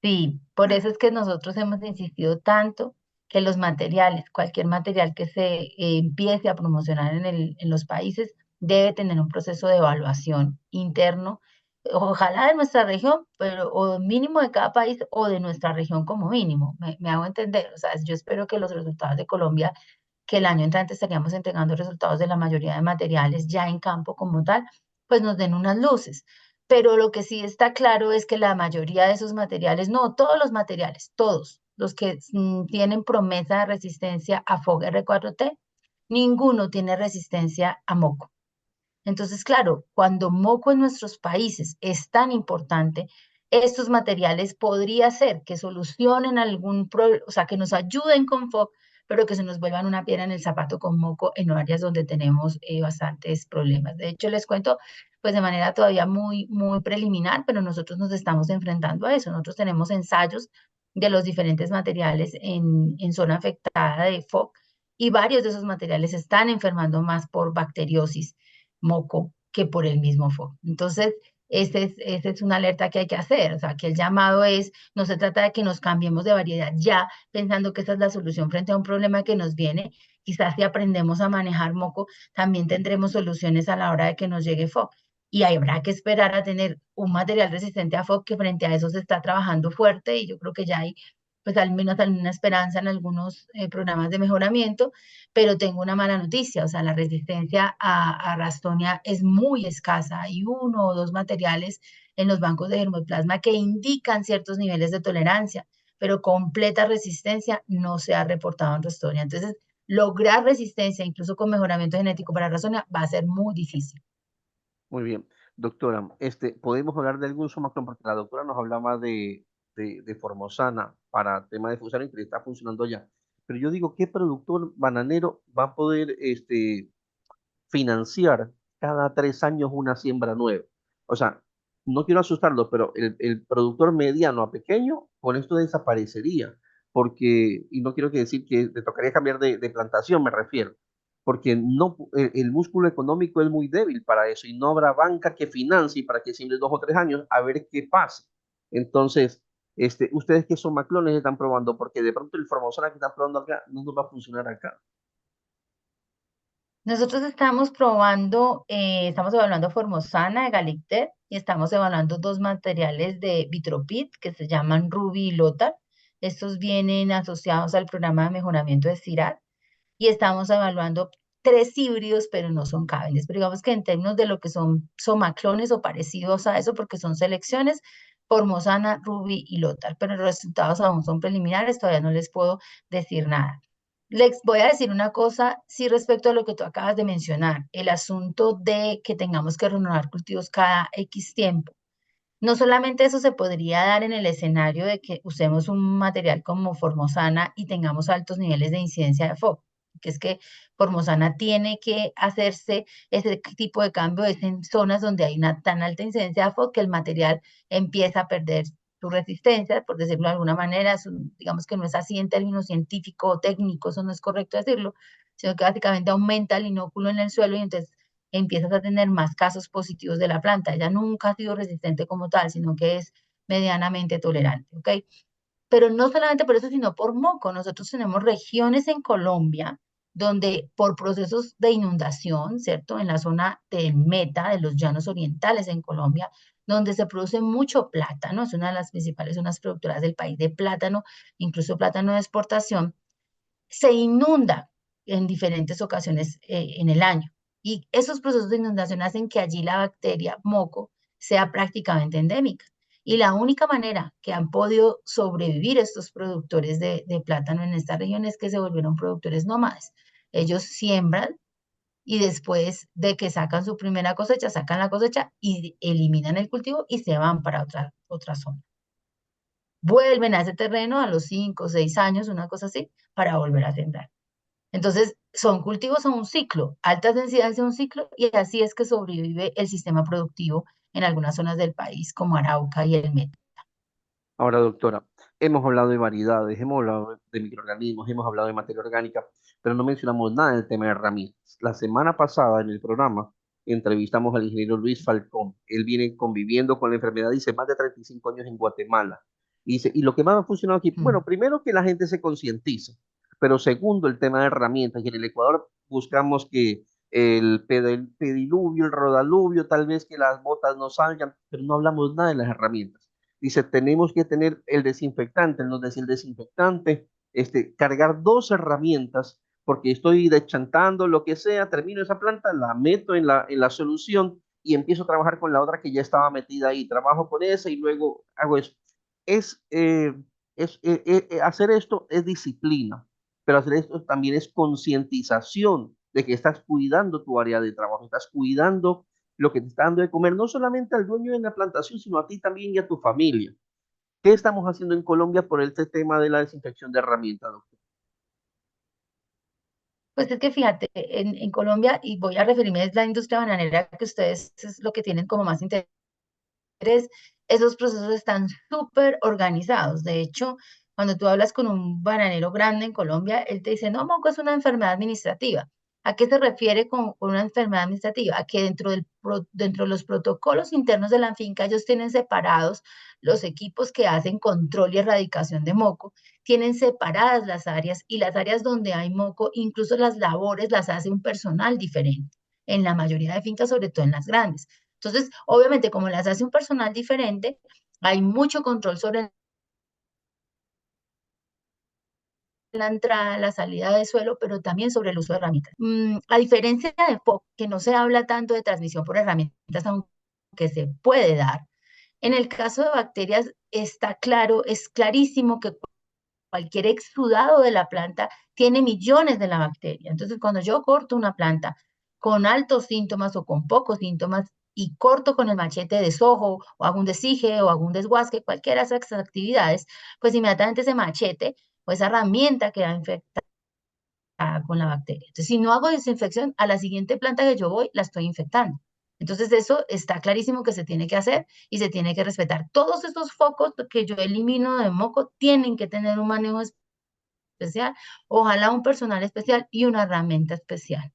Sí, por eso es que nosotros hemos insistido tanto que los materiales, cualquier material que se empiece a promocionar en los países, debe tener un proceso de evaluación interno, ojalá de nuestra región, pero o mínimo de cada país o de nuestra región como mínimo. Me hago entender, o sea, yo espero que los resultados de Colombia, que el año entrante estaríamos entregando resultados de la mayoría de materiales ya en campo como tal, pues nos den unas luces. Pero lo que sí está claro es que la mayoría de esos materiales, no todos los materiales, todos los que tienen promesa de resistencia a FOG R4T, ninguno tiene resistencia a moco. Entonces, claro, cuando moco en nuestros países es tan importante, estos materiales podría ser que solucionen algún problema, o sea, que nos ayuden con FOG, pero que se nos vuelvan una piedra en el zapato con moco en áreas donde tenemos bastantes problemas. De hecho, les cuento, pues de manera todavía muy preliminar, pero nosotros nos estamos enfrentando a eso. Nosotros tenemos ensayos de los diferentes materiales en zona afectada de FOG y varios de esos materiales están enfermando más por bacteriosis moco que por el mismo FOC. Entonces, esa es una alerta que hay que hacer. O sea, que el llamado es, no se trata de que nos cambiemos de variedad ya, pensando que esa es la solución frente a un problema que nos viene. Quizás si aprendemos a manejar moco, también tendremos soluciones a la hora de que nos llegue FOC. Y habrá que esperar a tener un material resistente a FOC que frente a eso se está trabajando fuerte y yo creo que ya hay pues al menos alguna esperanza en algunos programas de mejoramiento, pero tengo una mala noticia, o sea, la resistencia a Ralstonia es muy escasa. Hay uno o dos materiales en los bancos de germoplasma que indican ciertos niveles de tolerancia, pero completa resistencia no se ha reportado en Ralstonia. Entonces, lograr resistencia, incluso con mejoramiento genético para Ralstonia, va a ser muy difícil. Muy bien. Doctora, podemos hablar de algún somacrón, porque la doctora nos hablaba de Formosana para tema de Fusarium que le está funcionando ya. Pero yo digo, ¿qué productor bananero va a poder financiar cada 3 años una siembra nueva? O sea, no quiero asustarlo, pero el productor mediano a pequeño con esto desaparecería, porque, y no quiero que decir que le tocaría cambiar de plantación, me refiero, porque no, el músculo económico es muy débil para eso y no habrá banca que financie para que siembre 2 o 3 años a ver qué pasa. Entonces, ustedes que son maclones están probando, porque de pronto el formosana que están probando acá no nos va a funcionar acá. Nosotros estamos probando, estamos evaluando Formosana de Galicter y estamos evaluando dos materiales de Vitropit que se llaman Ruby y Lotar. Estos vienen asociados al programa de mejoramiento de CIRAD y estamos evaluando tres híbridos, pero no son cávenes. Pero digamos que en términos de lo que son somaclones o parecidos a eso, porque son selecciones, Formosana, Ruby y Lotar, pero los resultados aún son preliminares, todavía no les puedo decir nada. Les voy a decir una cosa, sí, respecto a lo que tú acabas de mencionar, el asunto de que tengamos que renovar cultivos cada X tiempo. No solamente eso se podría dar en el escenario de que usemos un material como Formosana y tengamos altos niveles de incidencia de FOC, que es que Formosana tiene que hacerse ese tipo de cambio es en zonas donde hay una tan alta incidencia de FOC que el material empieza a perder su resistencia, por decirlo de alguna manera, digamos que no es así en términos científicos o técnicos, eso no es correcto decirlo, sino que básicamente aumenta el inóculo en el suelo y entonces empiezas a tener más casos positivos de la planta. Ella nunca ha sido resistente como tal, sino que es medianamente tolerante, ¿ok? Pero no solamente por eso, sino por moco. Nosotros tenemos regiones en Colombia donde por procesos de inundación, ¿cierto? En la zona del Meta, de los llanos orientales en Colombia, donde se produce mucho plátano, es una de las principales zonas productoras del país de plátano, incluso plátano de exportación, se inunda en diferentes ocasiones en el año. Y esos procesos de inundación hacen que allí la bacteria moco sea prácticamente endémica. Y la única manera que han podido sobrevivir estos productores de plátano en esta región es que se volvieron productores nómades. Ellos siembran y después de que sacan su primera cosecha, sacan la cosecha y eliminan el cultivo y se van para otra zona. Vuelven a ese terreno a los 5 o 6 años, una cosa así, para volver a sembrar. Entonces, son cultivos a un ciclo, altas densidades de un ciclo, y así es que sobrevive el sistema productivo en algunas zonas del país, como Arauca y el Meta. Ahora, doctora, hemos hablado de variedades, hemos hablado de microorganismos, hemos hablado de materia orgánica, pero no mencionamos nada del tema de herramientas. La semana pasada en el programa entrevistamos al ingeniero Luis Falcón. Él viene conviviendo con la enfermedad, dice, más de 35 años en Guatemala. Y, dice, y lo que más ha funcionado aquí, Mm. bueno, primero que la gente se concientice, pero segundo, el tema de herramientas. Y en el Ecuador buscamos que el pediluvio, el rodaluvio, tal vez que las botas no salgan, pero no hablamos nada de las herramientas. Dice, tenemos que tener el desinfectante, nos decía el desinfectante, cargar dos herramientas, porque estoy deschantando lo que sea, termino esa planta, la meto en la solución y empiezo a trabajar con la otra que ya estaba metida ahí. Trabajo con esa y luego hago eso. Es, eh, hacer esto es disciplina, pero hacer esto también es concientización de que estás cuidando tu área de trabajo, estás cuidando lo que te está dando de comer, no solamente al dueño de la plantación, sino a ti también y a tu familia. ¿Qué estamos haciendo en Colombia por este tema de la desinfección de herramientas, doctor? Pues es que fíjate, en Colombia, y voy a referirme a la industria bananera, que ustedes es lo que tienen como más interés, esos procesos están súper organizados. De hecho, cuando tú hablas con un bananero grande en Colombia, él te dice, no, moco es una enfermedad administrativa. ¿A qué se refiere con una enfermedad administrativa? A que dentro de los protocolos internos de la finca, ellos tienen separados los equipos que hacen control y erradicación de moco, tienen separadas las áreas y las áreas donde hay moco, incluso las labores las hace un personal diferente, en la mayoría de fincas, sobre todo en las grandes. Entonces, obviamente, como las hace un personal diferente, hay mucho control sobre la entrada, la salida de suelo, pero también sobre el uso de herramientas. A diferencia de POC, que no se habla tanto de transmisión por herramientas, aunque se puede dar, en el caso de bacterias está claro, es clarísimo que cualquier exudado de la planta tiene millones de la bacteria. Entonces, cuando yo corto una planta con altos síntomas o con pocos síntomas y corto con el machete de sojo o hago un desije o hago un desguasque, cualquiera de esas actividades, pues inmediatamente ese machete o esa herramienta queda infectada con la bacteria. Entonces, si no hago desinfección, a la siguiente planta que yo voy, la estoy infectando. Entonces, eso está clarísimo que se tiene que hacer y se tiene que respetar. Todos esos focos que yo elimino de moco tienen que tener un manejo especial, ojalá un personal especial y una herramienta especial.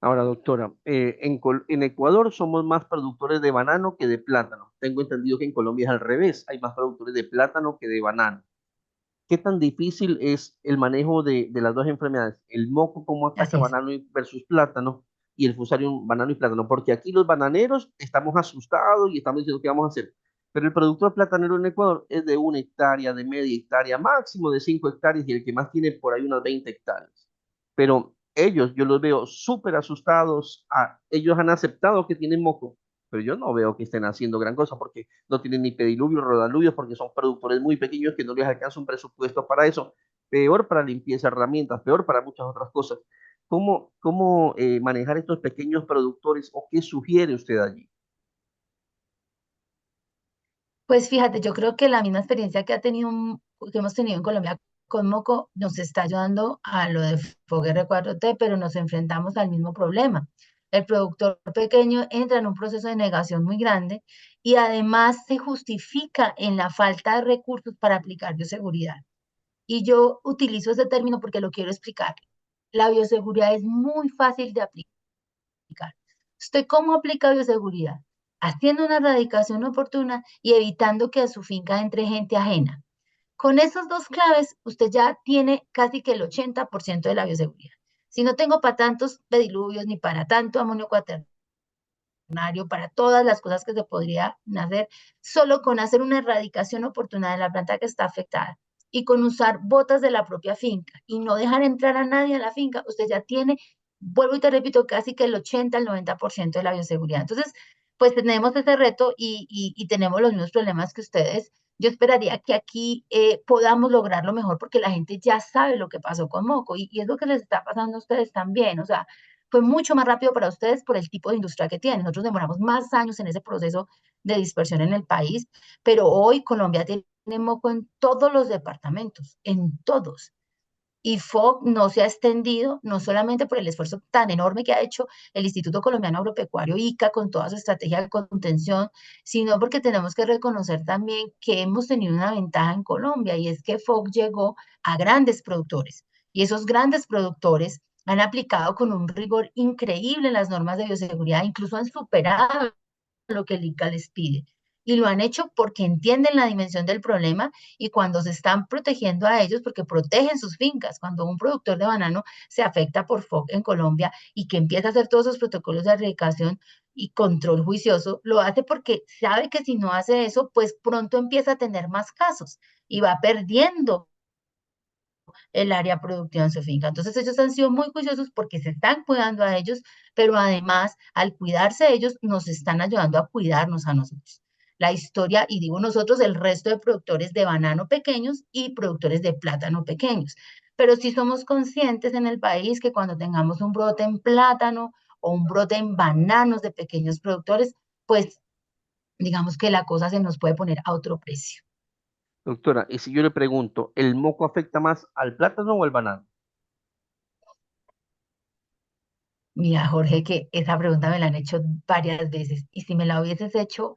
Ahora, doctora, en Ecuador somos más productores de banano que de plátano. Tengo entendido que en Colombia es al revés, hay más productores de plátano que de banano. ¿Qué tan difícil es el manejo de las dos enfermedades? El moco, cómo ataca Así es. banano versus plátano, y el fusarium, banano y plátano. Porque aquí los bananeros estamos asustados y estamos diciendo qué vamos a hacer. Pero el productor platanero en Ecuador es de 1 hectárea, de media hectárea, máximo de 5 hectáreas, y el que más tiene por ahí unas 20 hectáreas. Pero ellos, yo los veo súper asustados. Ellos han aceptado que tienen moco, pero yo no veo que estén haciendo gran cosa porque no tienen ni pediluvio, rodaluvio, porque son productores muy pequeños que no les alcanza un presupuesto para eso. Peor para limpieza, herramientas, peor para muchas otras cosas. ¿Cómo manejar estos pequeños productores o qué sugiere usted allí? Pues fíjate, yo creo que la misma experiencia que hemos tenido en Colombia con moco nos está ayudando a lo de FOGR4T, pero nos enfrentamos al mismo problema. El productor pequeño entra en un proceso de negación muy grande y además se justifica en la falta de recursos para aplicar bioseguridad. Y yo utilizo ese término porque lo quiero explicar. La bioseguridad es muy fácil de aplicar. ¿Usted cómo aplica bioseguridad? Haciendo una erradicación oportuna y evitando que a su finca entre gente ajena. Con esas dos claves, usted ya tiene casi que el 80% de la bioseguridad. Si no tengo para tantos pediluvios ni para tanto amonio cuaternario, para todas las cosas que se podrían hacer, solo con hacer una erradicación oportuna de la planta que está afectada y con usar botas de la propia finca y no dejar entrar a nadie a la finca, usted ya tiene, vuelvo y te repito, casi que el 80 al 90% de la bioseguridad. Entonces, pues tenemos ese reto y tenemos los mismos problemas que ustedes. Yo esperaría que aquí podamos lograrlo mejor porque la gente ya sabe lo que pasó con Moco y es lo que les está pasando a ustedes también. O sea, fue mucho más rápido para ustedes por el tipo de industria que tienen. Nosotros demoramos más años en ese proceso de dispersión en el país, pero hoy Colombia tiene moco en todos los departamentos, en todos. Y FOC no se ha extendido, no solamente por el esfuerzo tan enorme que ha hecho el Instituto Colombiano Agropecuario, ICA, con toda su estrategia de contención, sino porque tenemos que reconocer también que hemos tenido una ventaja en Colombia y es que FOC llegó a grandes productores. Y esos grandes productores han aplicado con un rigor increíble las normas de bioseguridad, incluso han superado lo que el ICA les pide. Y lo han hecho porque entienden la dimensión del problema y cuando se están protegiendo a ellos, porque protegen sus fincas. Cuando un productor de banano se afecta por FOC en Colombia y que empieza a hacer todos esos protocolos de erradicación y control juicioso, lo hace porque sabe que si no hace eso, pues pronto empieza a tener más casos y va perdiendo el área productiva en su finca. Entonces ellos han sido muy juiciosos porque se están cuidando a ellos, pero además al cuidarse ellos nos están ayudando a cuidarnos a nosotros. La historia, y digo nosotros, el resto de productores de banano pequeños y productores de plátano pequeños. Pero sí somos conscientes en el país que cuando tengamos un brote en plátano o un brote en bananos de pequeños productores, pues digamos que la cosa se nos puede poner a otro precio. Doctora, y si yo le pregunto, ¿el moco afecta más al plátano o al banano? Mira, Jorge, que esa pregunta me la han hecho varias veces y si me la hubieses hecho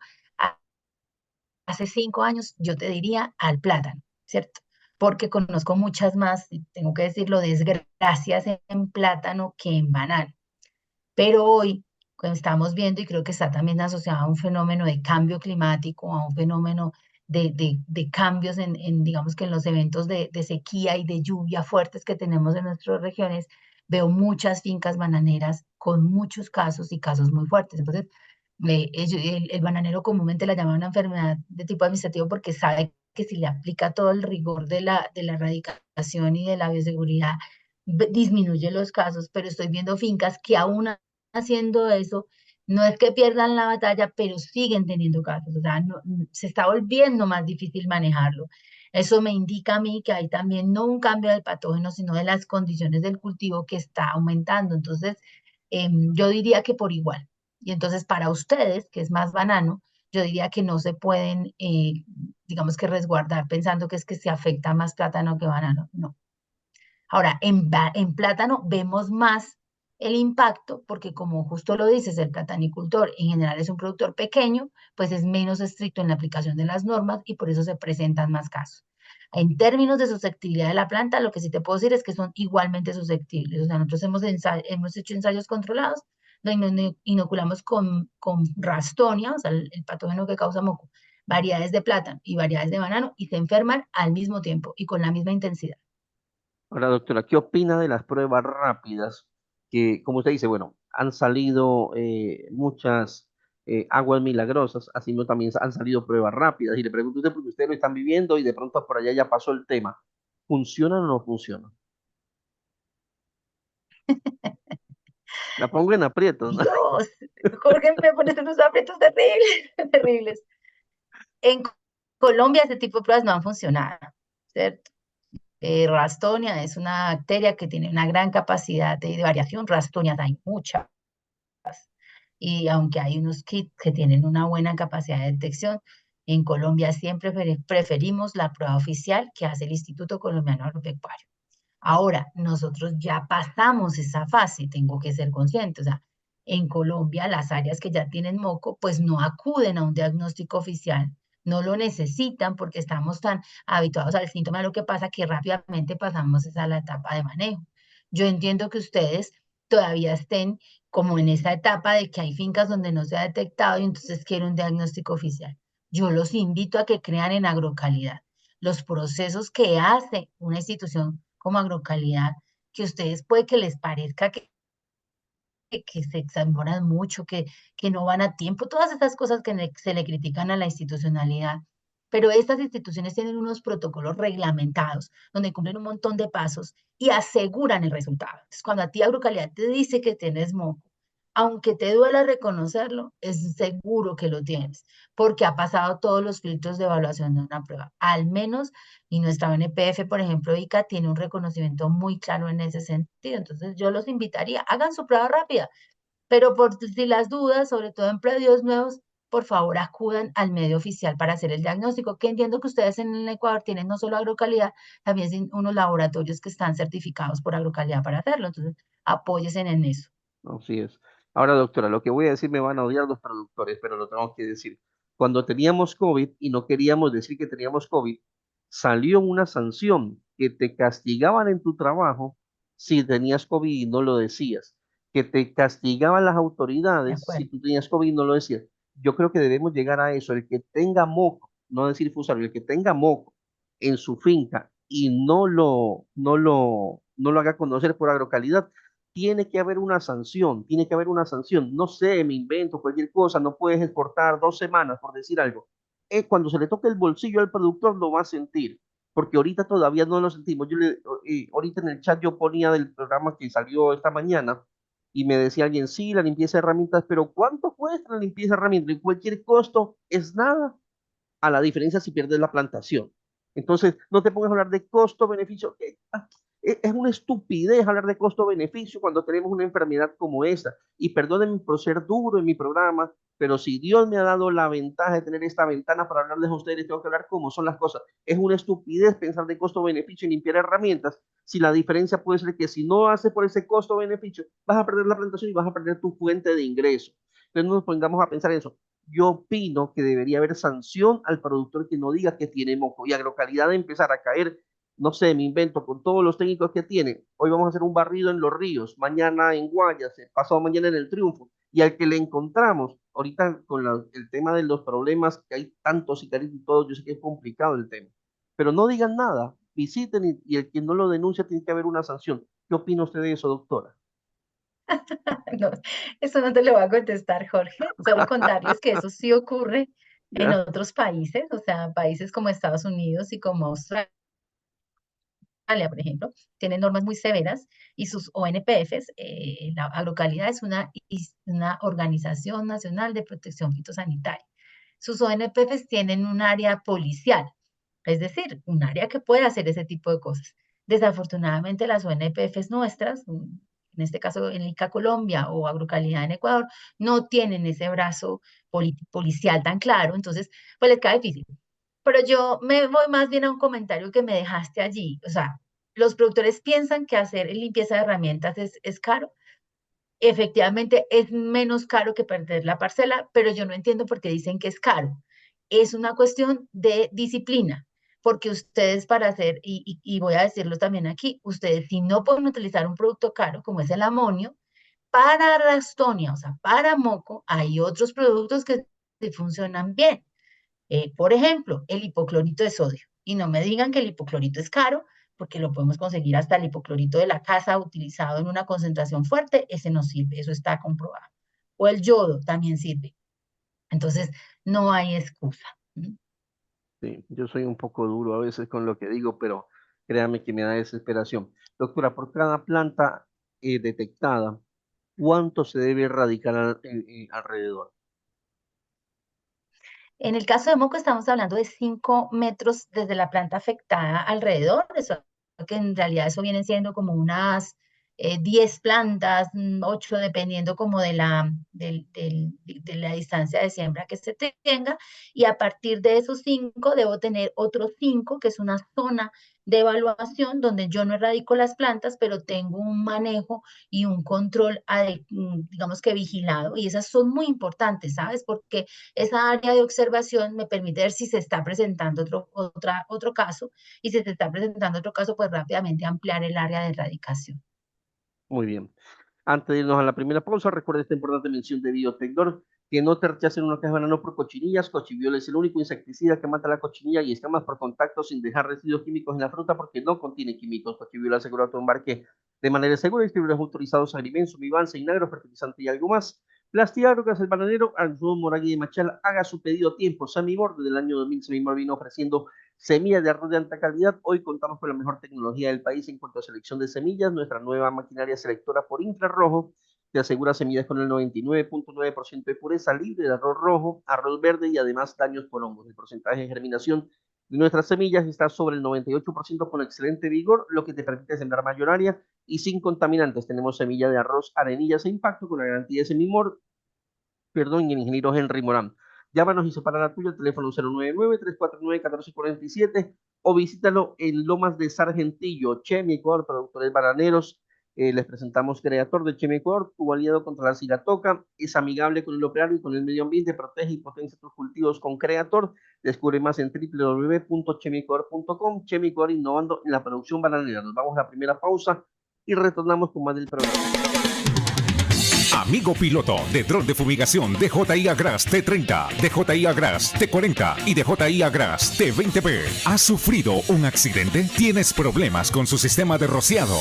hace 5 años, yo te diría al plátano, ¿cierto? Porque conozco muchas más, y tengo que decirlo, desgracias en plátano que en banano. Pero hoy, cuando estamos viendo, y creo que está también asociado a un fenómeno de cambio climático, a un fenómeno de cambios digamos que en los eventos de sequía y de lluvia fuertes que tenemos en nuestras regiones, veo muchas fincas bananeras con muchos casos y casos muy fuertes. Entonces, el bananero comúnmente la llama una enfermedad de tipo administrativo porque sabe que si le aplica todo el rigor de la erradicación y de la bioseguridad, disminuye los casos, pero estoy viendo fincas que aún haciendo eso, no es que pierdan la batalla, pero siguen teniendo casos, o sea, se está volviendo más difícil manejarlo. Eso me indica a mí que hay también no un cambio del patógeno, sino de las condiciones del cultivo que está aumentando. Entonces, yo diría que por igual. Y entonces para ustedes, que es más banano, yo diría que no se pueden, digamos que resguardar pensando que es que se afecta más plátano que banano. No. Ahora, en plátano vemos más el impacto porque como justo lo dices, el platanicultor en general es un productor pequeño, pues es menos estricto en la aplicación de las normas y por eso se presentan más casos. En términos de susceptibilidad de la planta, lo que sí te puedo decir es que son igualmente susceptibles. O sea, nosotros hemos hecho ensayos controlados donde inoculamos con Rastonia, o sea, el patógeno que causa moco, variedades de plátano y variedades de banano y se enferman al mismo tiempo y con la misma intensidad. Ahora, doctora, ¿qué opina de las pruebas rápidas? Que, como usted dice, bueno, han salido muchas aguas milagrosas, así no también han salido pruebas rápidas. Y le pregunto a usted porque ustedes lo están viviendo y de pronto por allá ya pasó el tema. ¿Funcionan o no funcionan? La pongo en aprietos, ¿no? Dios, Jorge, me pones unos aprietos terribles, terribles. En Colombia ese tipo de pruebas no han funcionado, ¿cierto? Rastonia es una bacteria que tiene una gran capacidad de variación. Rastonias hay muchas. Y aunque hay unos kits que tienen una buena capacidad de detección, en Colombia siempre preferimos la prueba oficial que hace el Instituto Colombiano Agropecuario. Ahora, nosotros ya pasamos esa fase, tengo que ser consciente, o sea, en Colombia, las áreas que ya tienen moco, pues no acuden a un diagnóstico oficial, no lo necesitan porque estamos tan habituados al síntoma, lo que pasa que rápidamente pasamos a la etapa de manejo. Yo entiendo que ustedes todavía estén como en esa etapa de que hay fincas donde no se ha detectado y entonces quieren un diagnóstico oficial. Yo los invito a que crean en agrocalidad. Los procesos que hace una institución como agrocalidad, que ustedes puede que les parezca que se demoran mucho, que no van a tiempo, todas esas cosas que se le critican a la institucionalidad. Pero estas instituciones tienen unos protocolos reglamentados donde cumplen un montón de pasos y aseguran el resultado. Entonces, cuando a ti Agrocalidad te dice que tienes moco, aunque te duela reconocerlo, es seguro que lo tienes, porque ha pasado todos los filtros de evaluación de una prueba. Al menos, y nuestra NPF, por ejemplo, ICA, tiene un reconocimiento muy claro en ese sentido. Entonces, yo los invitaría, hagan su prueba rápida, pero por si las dudas, sobre todo en predios nuevos, por favor acudan al medio oficial para hacer el diagnóstico, que entiendo que ustedes en el Ecuador tienen no solo agrocalidad, también unos laboratorios que están certificados por agrocalidad para hacerlo. Entonces, apóyense en eso. Así es. Ahora, doctora, lo que voy a decir me van a odiar los productores, pero lo tengo que decir. Cuando teníamos COVID y no queríamos decir que teníamos COVID, salió una sanción que te castigaban en tu trabajo si tenías COVID y no lo decías, que te castigaban las De autoridades si acuerdo. tú tenías COVID y no lo decías. Yo creo que debemos llegar a eso. El que tenga moco, no decir fusario, el que tenga moco en su finca y no lo haga conocer por agrocalidad, tiene que haber una sanción, tiene que haber una sanción. No sé, me invento cualquier cosa, no puedes exportar 2 semanas, por decir algo. Cuando se le toque el bolsillo al productor, lo va a sentir, porque ahorita todavía no lo sentimos. Ahorita en el chat yo ponía del programa que salió esta mañana y me decía alguien, sí, la limpieza de herramientas, pero ¿cuánto cuesta la limpieza de herramientas? Y cualquier costo es nada a la diferencia si pierdes la plantación. Entonces, no te pongas a hablar de costo-beneficio. Es una estupidez hablar de costo-beneficio cuando tenemos una enfermedad como esta. Y perdónenme por ser duro en mi programa, pero si Dios me ha dado la ventaja de tener esta ventana para hablarles a ustedes, tengo que hablar cómo son las cosas. Es una estupidez pensar de costo-beneficio y limpiar herramientas, si la diferencia puede ser que si no haces por ese costo-beneficio, vas a perder la plantación y vas a perder tu fuente de ingreso. Entonces no nos pongamos a pensar en eso. Yo opino que debería haber sanción al productor que no diga que tiene moco y agrocalidad de empezar a caer, no sé, me invento, con todos los técnicos que tiene. Hoy vamos a hacer un barrido en Los Ríos, mañana en Guayas, pasado mañana en El Triunfo. Y al que le encontramos, ahorita con el tema de los problemas que hay tantos sicarios y todo, yo sé que es complicado el tema. Pero no digan nada, visiten y el que no lo denuncia tiene que haber una sanción. ¿Qué opina usted de eso, doctora? No, eso no te lo voy a contestar, Jorge. Solo contarles que eso sí ocurre en Ya, otros países, o sea, países como Estados Unidos y como Australia, por ejemplo, tienen normas muy severas y sus ONPFs, la Agrocalidad es una organización nacional de protección fitosanitaria. Sus ONPFs tienen un área policial, es decir, un área que puede hacer ese tipo de cosas. Desafortunadamente, las ONPFs nuestras, en este caso en ICA Colombia o Agrocalidad en Ecuador, no tienen ese brazo policial tan claro, entonces, pues les cae difícil. Pero yo me voy más bien a un comentario que me dejaste allí. O sea, los productores piensan que hacer limpieza de herramientas es caro. Efectivamente, es menos caro que perder la parcela, pero yo no entiendo por qué dicen que es caro. Es una cuestión de disciplina, porque ustedes para hacer, y voy a decirlo también aquí, ustedes si no pueden utilizar un producto caro como es el amonio, para rastonia, o sea, para moco, hay otros productos que sí funcionan bien. Por ejemplo, el hipoclorito de sodio. Y no me digan que el hipoclorito es caro, porque lo podemos conseguir hasta el hipoclorito de la casa utilizado en una concentración fuerte, ese no sirve, eso está comprobado. O el yodo también sirve. Entonces, no hay excusa. ¿Mm? sí, yo soy un poco duro a veces con lo que digo, pero créame que me da desesperación. Doctora, por cada planta detectada, ¿cuánto se debe erradicar alrededor? En el caso de moco estamos hablando de 5 metros desde la planta afectada alrededor, eso, que en realidad eso vienen siendo como unas 10 plantas, 8 dependiendo como de la distancia de siembra que se tenga, y a partir de esos 5 debo tener otros 5, que es una zona de evaluación donde yo no erradico las plantas, pero tengo un manejo y un control, digamos que vigilado. Y esas son muy importantes, ¿sabes? Porque esa área de observación me permite ver si se está presentando otro caso, y si se está presentando otro caso, pues rápidamente ampliar el área de erradicación. Muy bien. Antes de irnos a la primera pausa, recuerda esta importante mención de Biotecnor, que no te rechacen una caja de banano por cochinillas. Cochiviol es el único insecticida que mata la cochinilla y escamas por contacto sin dejar residuos químicos en la fruta porque no contiene químicos. Cochiviol asegura tu embarque de manera segura. Distribuidores autorizados Agrimenso, Vivanse, Inagro, Fertilizante y algo más. Plastiagrogas, el bananero, Anzú, Moragui y Machal, haga su pedido a tiempo. Semimor, desde el año 2000, Semimor vino ofreciendo semillas de arroz de alta calidad. Hoy contamos con la mejor tecnología del país en cuanto a selección de semillas. Nuestra nueva maquinaria selectora por infrarrojo te asegura semillas con el 99.9% de pureza, libre de arroz rojo, arroz verde y además daños por hongos. El porcentaje de germinación de nuestras semillas está sobre el 98% con excelente vigor, lo que te permite sembrar mayor área y sin contaminantes. Tenemos semilla de arroz, arenillas e impacto con la garantía de Semimor, perdón, y el ingeniero Henry Morán. Llámanos y separa la tuya al teléfono 099-349-1447 o visítalo en Lomas de Sargentillo, Chemi, Ecuador, productores bananeros. Les presentamos Creator de Chemi Ecuador, tu aliado contra la cigatoca, es amigable con el operario y con el medio ambiente, protege y potencia tus cultivos con Creator. Descubre más en www.chemiecuador.com. Chemi Ecuador, innovando en la producción bananera. Nos vamos a la primera pausa y retornamos con más del programa. Amigo piloto de dron de fumigación DJI Agras T30, DJI Agras T40 y DJI Agras T20P. ¿Has sufrido un accidente? ¿Tienes problemas con su sistema de rociado?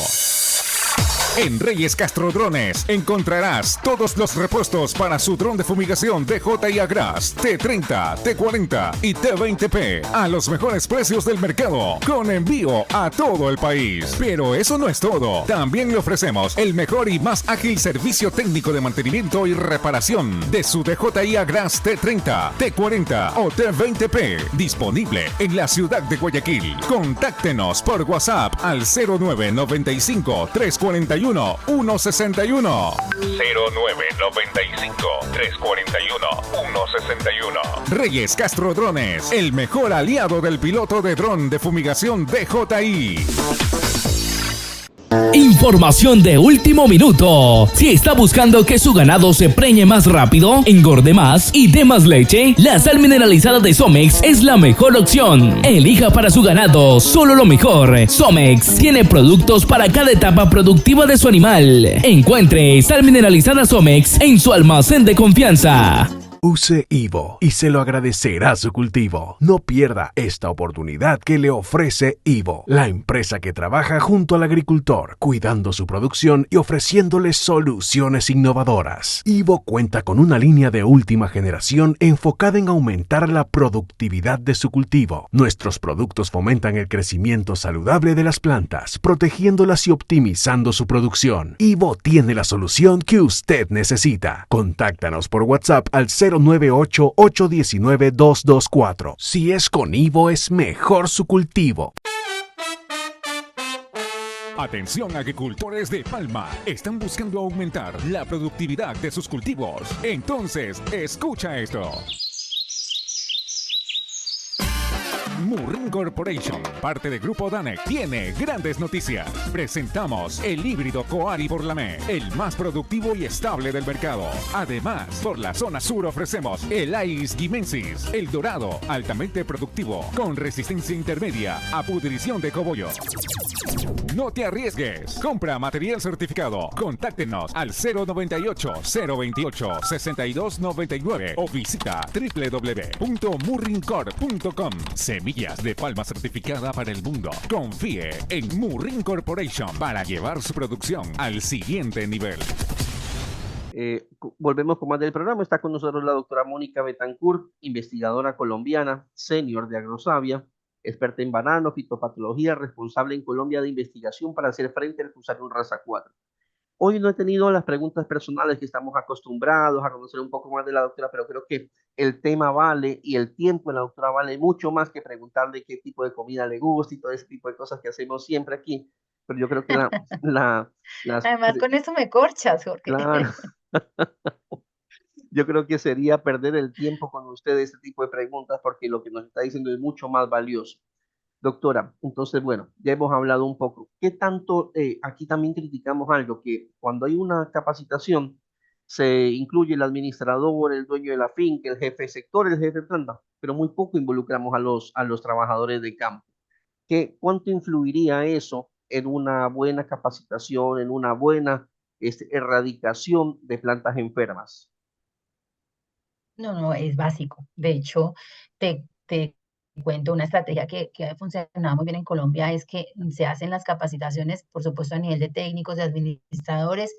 En Reyes Castro Drones encontrarás todos los repuestos para su dron de fumigación DJI Agras T30, T40 y T20P a los mejores precios del mercado, con envío a todo el país. Pero eso no es todo. También le ofrecemos el mejor y más ágil servicio técnico de mantenimiento y reparación de su DJI Agras T30, T40 o T20P, disponible en la ciudad de Guayaquil. Contáctenos por WhatsApp al 0995 341 161. 0995 341 161. Reyes Castro Drones, el mejor aliado del piloto de dron de fumigación DJI. Información de último minuto. Si está buscando que su ganado se preñe más rápido, engorde más y dé más leche, la sal mineralizada de Somex es la mejor opción. Elija para su ganado solo lo mejor. Somex tiene productos para cada etapa productiva de su animal. Encuentre sal mineralizada Somex en su almacén de confianza. Use Ivo y se lo agradecerá su cultivo. No pierda esta oportunidad que le ofrece Ivo, la empresa que trabaja junto al agricultor, cuidando su producción y ofreciéndole soluciones innovadoras. Ivo cuenta con una línea de última generación enfocada en aumentar la productividad de su cultivo. Nuestros productos fomentan el crecimiento saludable de las plantas, protegiéndolas y optimizando su producción. Ivo tiene la solución que usted necesita. Contáctanos por WhatsApp al 098-819-224. Si es con Ivo, es mejor su cultivo. Atención agricultores de Palma, están buscando aumentar la productividad de sus cultivos. Entonces, escucha esto. Murrin Corporation, parte del grupo Danec, tiene grandes noticias. Presentamos el híbrido Coari Borlamé, el más productivo y estable del mercado. Además, por la zona sur ofrecemos el Ais Guimensis, el dorado, altamente productivo, con resistencia intermedia a pudrición de cogollo. No te arriesgues, compra material certificado. Contáctenos al 098-028-6299 o visita www.murrincorp.com. Semillas de palma certificada para el mundo. Confíe en Murrin Corporation para llevar su producción al siguiente nivel. Volvemos con más del programa. Está con nosotros la doctora Mónica Betancourt, investigadora colombiana, senior de Agrosavia, experta en banano, fitopatología, responsable en Colombia de investigación para hacer frente al Fusarium raza 4. Hoy no he tenido las preguntas personales que estamos acostumbrados a conocer un poco más de la doctora, pero creo que el tema vale y el tiempo de la doctora vale mucho más que preguntarle qué tipo de comida le gusta y todo ese tipo de cosas que hacemos siempre aquí. Pero yo creo que Además, con eso me corchas, Jorge. Claro. Yo creo que sería perder el tiempo con usted este tipo de preguntas porque lo que nos está diciendo es mucho más valioso. Doctora, entonces, bueno, ya hemos hablado un poco. ¿Qué tanto, aquí también criticamos algo, que cuando hay una capacitación se incluye el administrador, el dueño de la finca, el jefe de sector, el jefe de planta, pero muy poco involucramos a los trabajadores de campo? ¿Cuánto influiría eso en una buena capacitación, en una buena erradicación de plantas enfermas? No, no, es básico. De hecho, te cuento una estrategia que ha funcionado muy bien en Colombia, es que se hacen las capacitaciones, por supuesto, a nivel de técnicos, de administradores,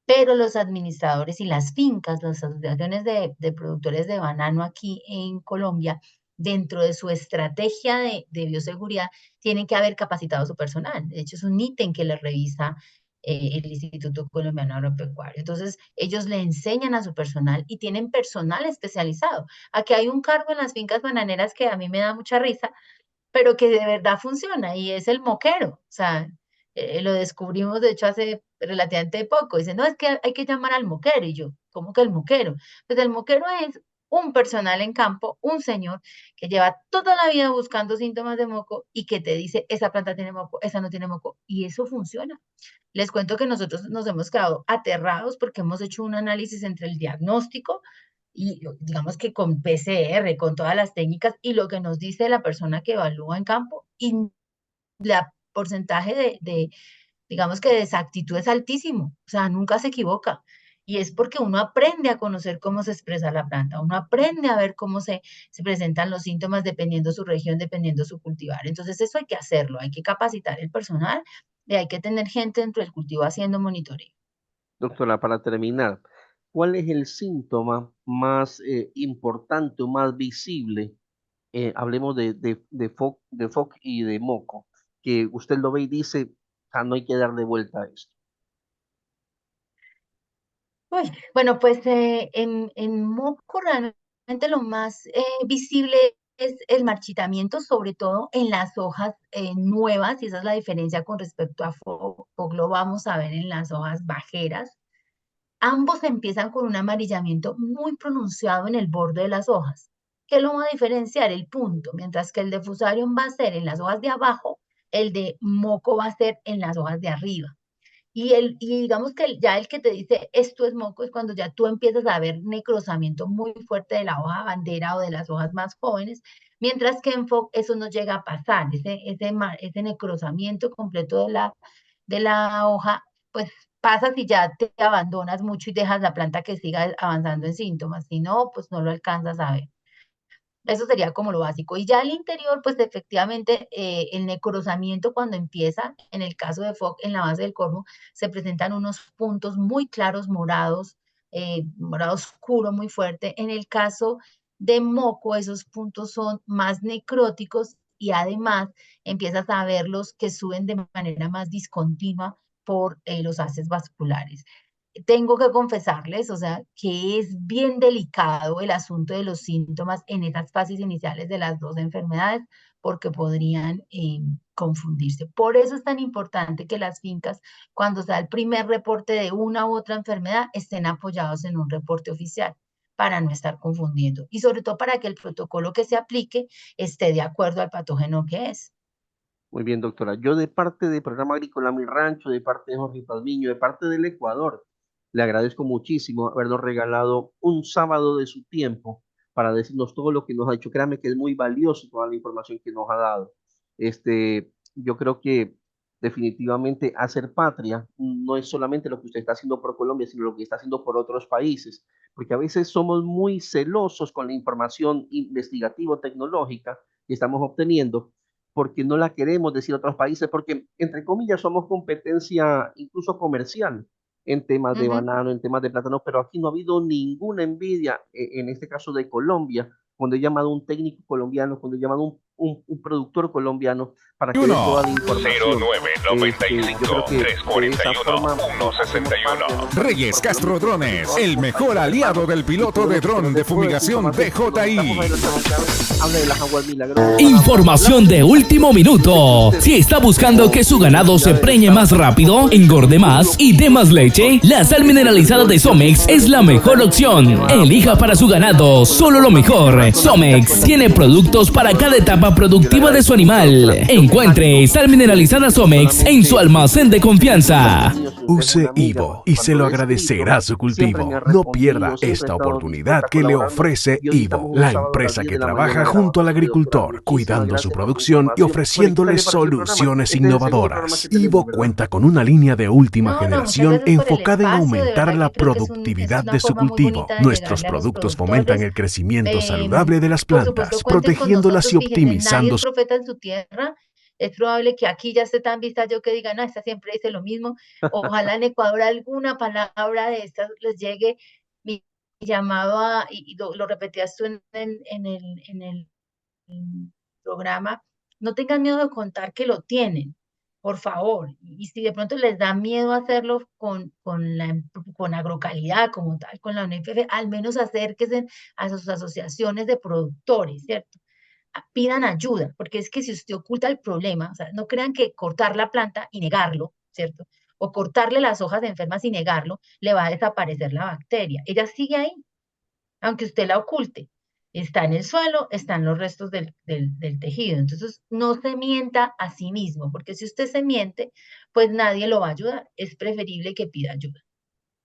pero los administradores y las fincas, las asociaciones de productores de banano aquí en Colombia, dentro de su estrategia de bioseguridad, tienen que haber capacitado su personal. De hecho, es un ítem que les revisa el Instituto Colombiano Agropecuario. Entonces, ellos le enseñan a su personal y tienen personal especializado. Aquí hay un cargo en las fincas bananeras que a mí me da mucha risa, pero que de verdad funciona y es el moquero. O sea, lo descubrimos de hecho hace relativamente poco. Dicen, no, es que hay que llamar al moquero. Y yo, ¿cómo que el moquero? Pues el moquero es un personal en campo, un señor que lleva toda la vida buscando síntomas de moco y que te dice, esa planta tiene moco, esa no tiene moco. Y eso funciona. Les cuento que nosotros nos hemos quedado aterrados porque hemos hecho un análisis entre el diagnóstico y digamos que con PCR, con todas las técnicas y lo que nos dice la persona que evalúa en campo y la porcentaje digamos que de exactitud es altísimo, o sea, nunca se equivoca. Y es porque uno aprende a conocer cómo se expresa la planta, uno aprende a ver cómo se presentan los síntomas dependiendo su región, dependiendo su cultivar. Entonces eso hay que hacerlo, hay que capacitar el personal y hay que tener gente dentro del cultivo haciendo monitoreo. Doctora, para terminar, ¿cuál es el síntoma más importante o más visible? Hablemos de FOC y de moco, que usted lo ve y dice, ah, no hay que darle vuelta a esto. Uy, bueno, pues en moco realmente lo más visible es el marchitamiento, sobre todo en las hojas nuevas, y esa es la diferencia con respecto a FOC, lo vamos a ver en las hojas bajeras. Ambos empiezan con un amarillamiento muy pronunciado en el borde de las hojas. ¿Qué lo va a diferenciar? El punto, mientras que el de Fusarium va a ser en las hojas de abajo, el de moco va a ser en las hojas de arriba. Y digamos que ya el que te dice esto es moco es cuando ya tú empiezas a ver necrosamiento muy fuerte de la hoja bandera o de las hojas más jóvenes, mientras que en FOC eso no llega a pasar, ese necrosamiento completo de la hoja, pues pasas y ya te abandonas mucho y dejas la planta que siga avanzando en síntomas, si no, pues no lo alcanzas a ver. Eso sería como lo básico. Y ya al interior, pues efectivamente, el necrosamiento cuando empieza, en el caso de FOC, en la base del cormo, se presentan unos puntos muy claros morados, morado oscuro muy fuerte. En el caso de moco, esos puntos son más necróticos y además empiezas a verlos que suben de manera más discontinua por los haces vasculares. Tengo que confesarles, o sea, que es bien delicado el asunto de los síntomas en esas fases iniciales de las dos enfermedades porque podrían confundirse. Por eso es tan importante que las fincas, cuando sea el primer reporte de una u otra enfermedad, estén apoyados en un reporte oficial para no estar confundiendo y sobre todo para que el protocolo que se aplique esté de acuerdo al patógeno que es. Muy bien, doctora. Yo de parte del Programa Agrícola Mi Rancho, de parte de Jorge Palmiño, de parte del Ecuador, le agradezco muchísimo habernos regalado un sábado de su tiempo para decirnos todo lo que nos ha dicho. Créame que es muy valioso toda la información que nos ha dado. Yo creo que definitivamente hacer patria no es solamente lo que usted está haciendo por Colombia, sino lo que está haciendo por otros países, porque a veces somos muy celosos con la información investigativa tecnológica que estamos obteniendo, porque no la queremos decir a otros países, porque entre comillas somos competencia incluso comercial en temas de banano, en temas de plátano, pero aquí no ha habido ninguna envidia, en este caso de Colombia, cuando he llamado a un técnico colombiano, cuando he llamado a un productor colombiano para que dé toda la información. 0995-341-161. Reyes Castro Drones, el mejor aliado del piloto de dron de fumigación DJI. Habla de las aguas milagrosas. Información de último minuto. Si está buscando que su ganado se preñe más rápido, engorde más y dé más leche, la sal mineralizada de Somex es la mejor opción. Elija para su ganado solo lo mejor. Somex tiene productos para cada etapa etapa productiva de su animal. Encuentre sal mineralizada Somex en su almacén de confianza. Use Ivo y se lo agradecerá su cultivo. No pierda esta oportunidad que le ofrece Ivo, la empresa que trabaja junto al agricultor, cuidando su producción y ofreciéndole soluciones innovadoras. Ivo cuenta con una línea de última generación enfocada en aumentar la productividad de su cultivo. Nuestros productos fomentan el crecimiento saludable de las plantas, protegiéndolas y optimizando su profeta en su tierra. Es probable que aquí ya esté tan vista yo que diga, no, esta siempre dice lo mismo. Ojalá en Ecuador alguna palabra de estas les llegue. Mi llamado y lo repetías tú en el programa, no tengan miedo de contar que lo tienen, por favor. Y si de pronto les da miedo hacerlo con Agrocalidad como tal, con la UNFF, al menos acérquense a sus asociaciones de productores, ¿cierto? Pidan ayuda, porque es que si usted oculta el problema, o sea, no crean que cortar la planta y negarlo, ¿cierto? O cortarle las hojas enfermas y negarlo, le va a desaparecer la bacteria. Ella sigue ahí, aunque usted la oculte. Está en el suelo, están los restos del tejido. Entonces, no se mienta a sí mismo, porque si usted se miente, pues nadie lo va a ayudar. Es preferible que pida ayuda.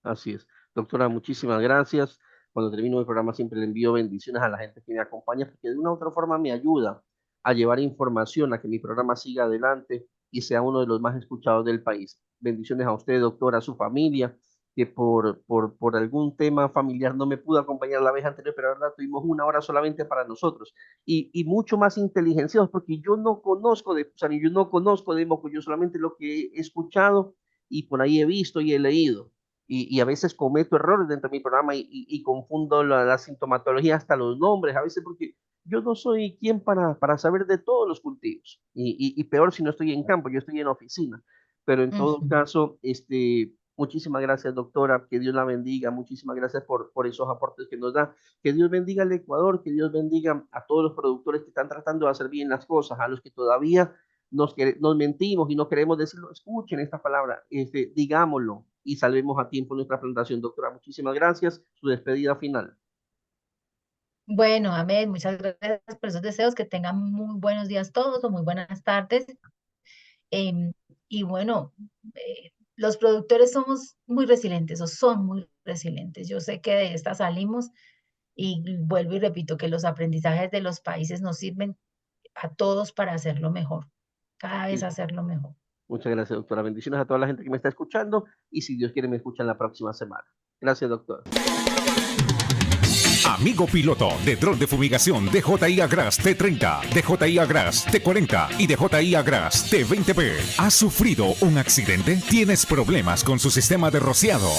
Así es. Doctora, muchísimas gracias. Cuando termino el programa siempre le envío bendiciones a la gente que me acompaña, porque de una u otra forma me ayuda a llevar información, a que mi programa siga adelante y sea uno de los más escuchados del país. Bendiciones a usted, doctora, a su familia, que por algún tema familiar no me pudo acompañar la vez anterior, pero ahora tuvimos una hora solamente para nosotros. Y mucho más inteligenciados, porque yo no conozco de Pusani, yo no conozco de Moco, yo solamente lo que he escuchado y por ahí he visto y he leído. Y a veces cometo errores dentro de mi programa y confundo la sintomatología, hasta los nombres, a veces porque yo no soy quien para saber de todos los cultivos. Y peor si no estoy en campo, yo estoy en oficina. Pero en todo caso, muchísimas gracias, doctora, que Dios la bendiga, muchísimas gracias por esos aportes que nos da. Que Dios bendiga al Ecuador, que Dios bendiga a todos los productores que están tratando de hacer bien las cosas, a los que todavía nos mentimos y no queremos decirlo. Escuchen esta palabra, digámoslo y salvemos a tiempo nuestra plantación. Doctora, muchísimas gracias. Su despedida final. Bueno, amén. Muchas gracias por esos deseos. Que tengan muy buenos días todos o muy buenas tardes. Y bueno, los productores somos muy resilientes o son muy resilientes. Yo sé que de esta salimos y vuelvo y repito que los aprendizajes de los países nos sirven a todos para hacerlo mejor, cada vez hacerlo mejor. Muchas gracias, doctora. Bendiciones a toda la gente que me está escuchando y si Dios quiere me escuchan la próxima semana. Gracias, doctor. Amigo piloto de dron de fumigación DJI Agras T30, DJI Agras T40 y DJI Agras T20P. ¿Has sufrido un accidente? ¿Tienes problemas con su sistema de rociado?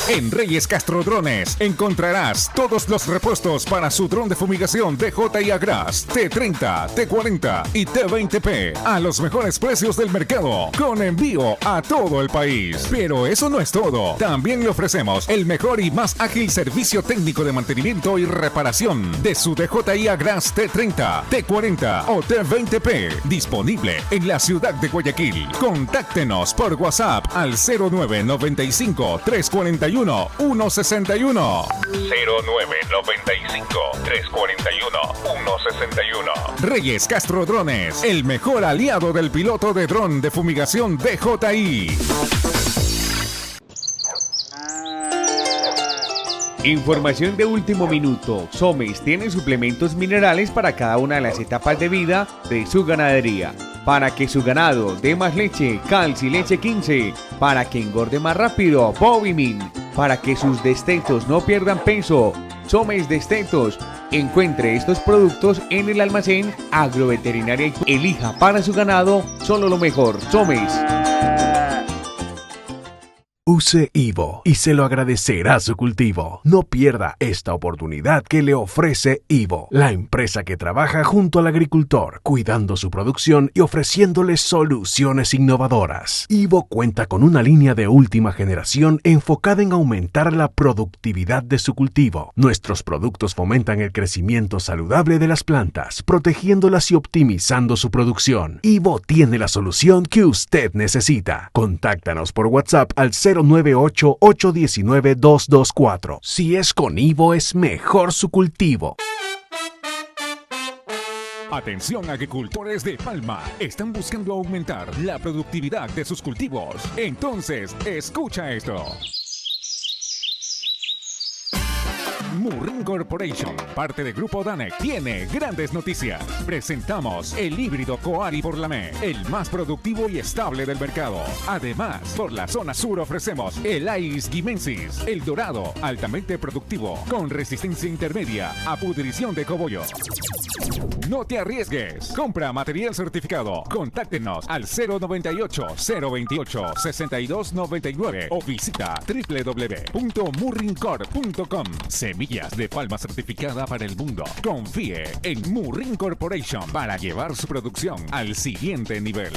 En Reyes Castro Drones encontrarás todos los repuestos para su dron de fumigación DJI Agras T30, T40 y T20P a los mejores precios del mercado, con envío a todo el país. Pero eso no es todo. También le ofrecemos el mejor y más ágil servicio técnico de mantenimiento y reparación de su DJI Agras T30, T40 o T20P, disponible en la ciudad de Guayaquil. Contáctenos por WhatsApp al 0995 341 161 0995 341 161. Reyes Castro Drones, el mejor aliado del piloto de dron de fumigación DJI. Información de último minuto. Somex tiene suplementos minerales para cada una de las etapas de vida de su ganadería. Para que su ganado dé más leche, Calci Leche 15. Para que engorde más rápido, Bovimin. Para que sus destetos no pierdan peso, Somex Destetos. Encuentre estos productos en el almacén Agroveterinaria. Elija para su ganado solo lo mejor. Somex. Use Ivo y se lo agradecerá su cultivo. No pierda esta oportunidad que le ofrece Ivo, la empresa que trabaja junto al agricultor, cuidando su producción y ofreciéndole soluciones innovadoras. Ivo cuenta con una línea de última generación enfocada en aumentar la productividad de su cultivo. Nuestros productos fomentan el crecimiento saludable de las plantas, protegiéndolas y optimizando su producción. Ivo tiene la solución que usted necesita. Contáctanos por WhatsApp al 098-819-224. Si es con Ivo, es mejor su cultivo. Atención agricultores de Palma, están buscando aumentar la productividad de sus cultivos. Entonces, escucha esto. Murrin Corporation, parte del grupo Danec, tiene grandes noticias. Presentamos el híbrido Coari Porlamé, el más productivo y estable del mercado. Además, por la zona sur ofrecemos el Ais Guimensis, el dorado, altamente productivo, con resistencia intermedia a pudrición de cogollo. No te arriesgues. Compra material certificado. Contáctenos al 098-028-6299 o visita www.murrincorp.com. Semillas de palma certificada para el mundo. Confíe en Murrin Corporation para llevar su producción al siguiente nivel.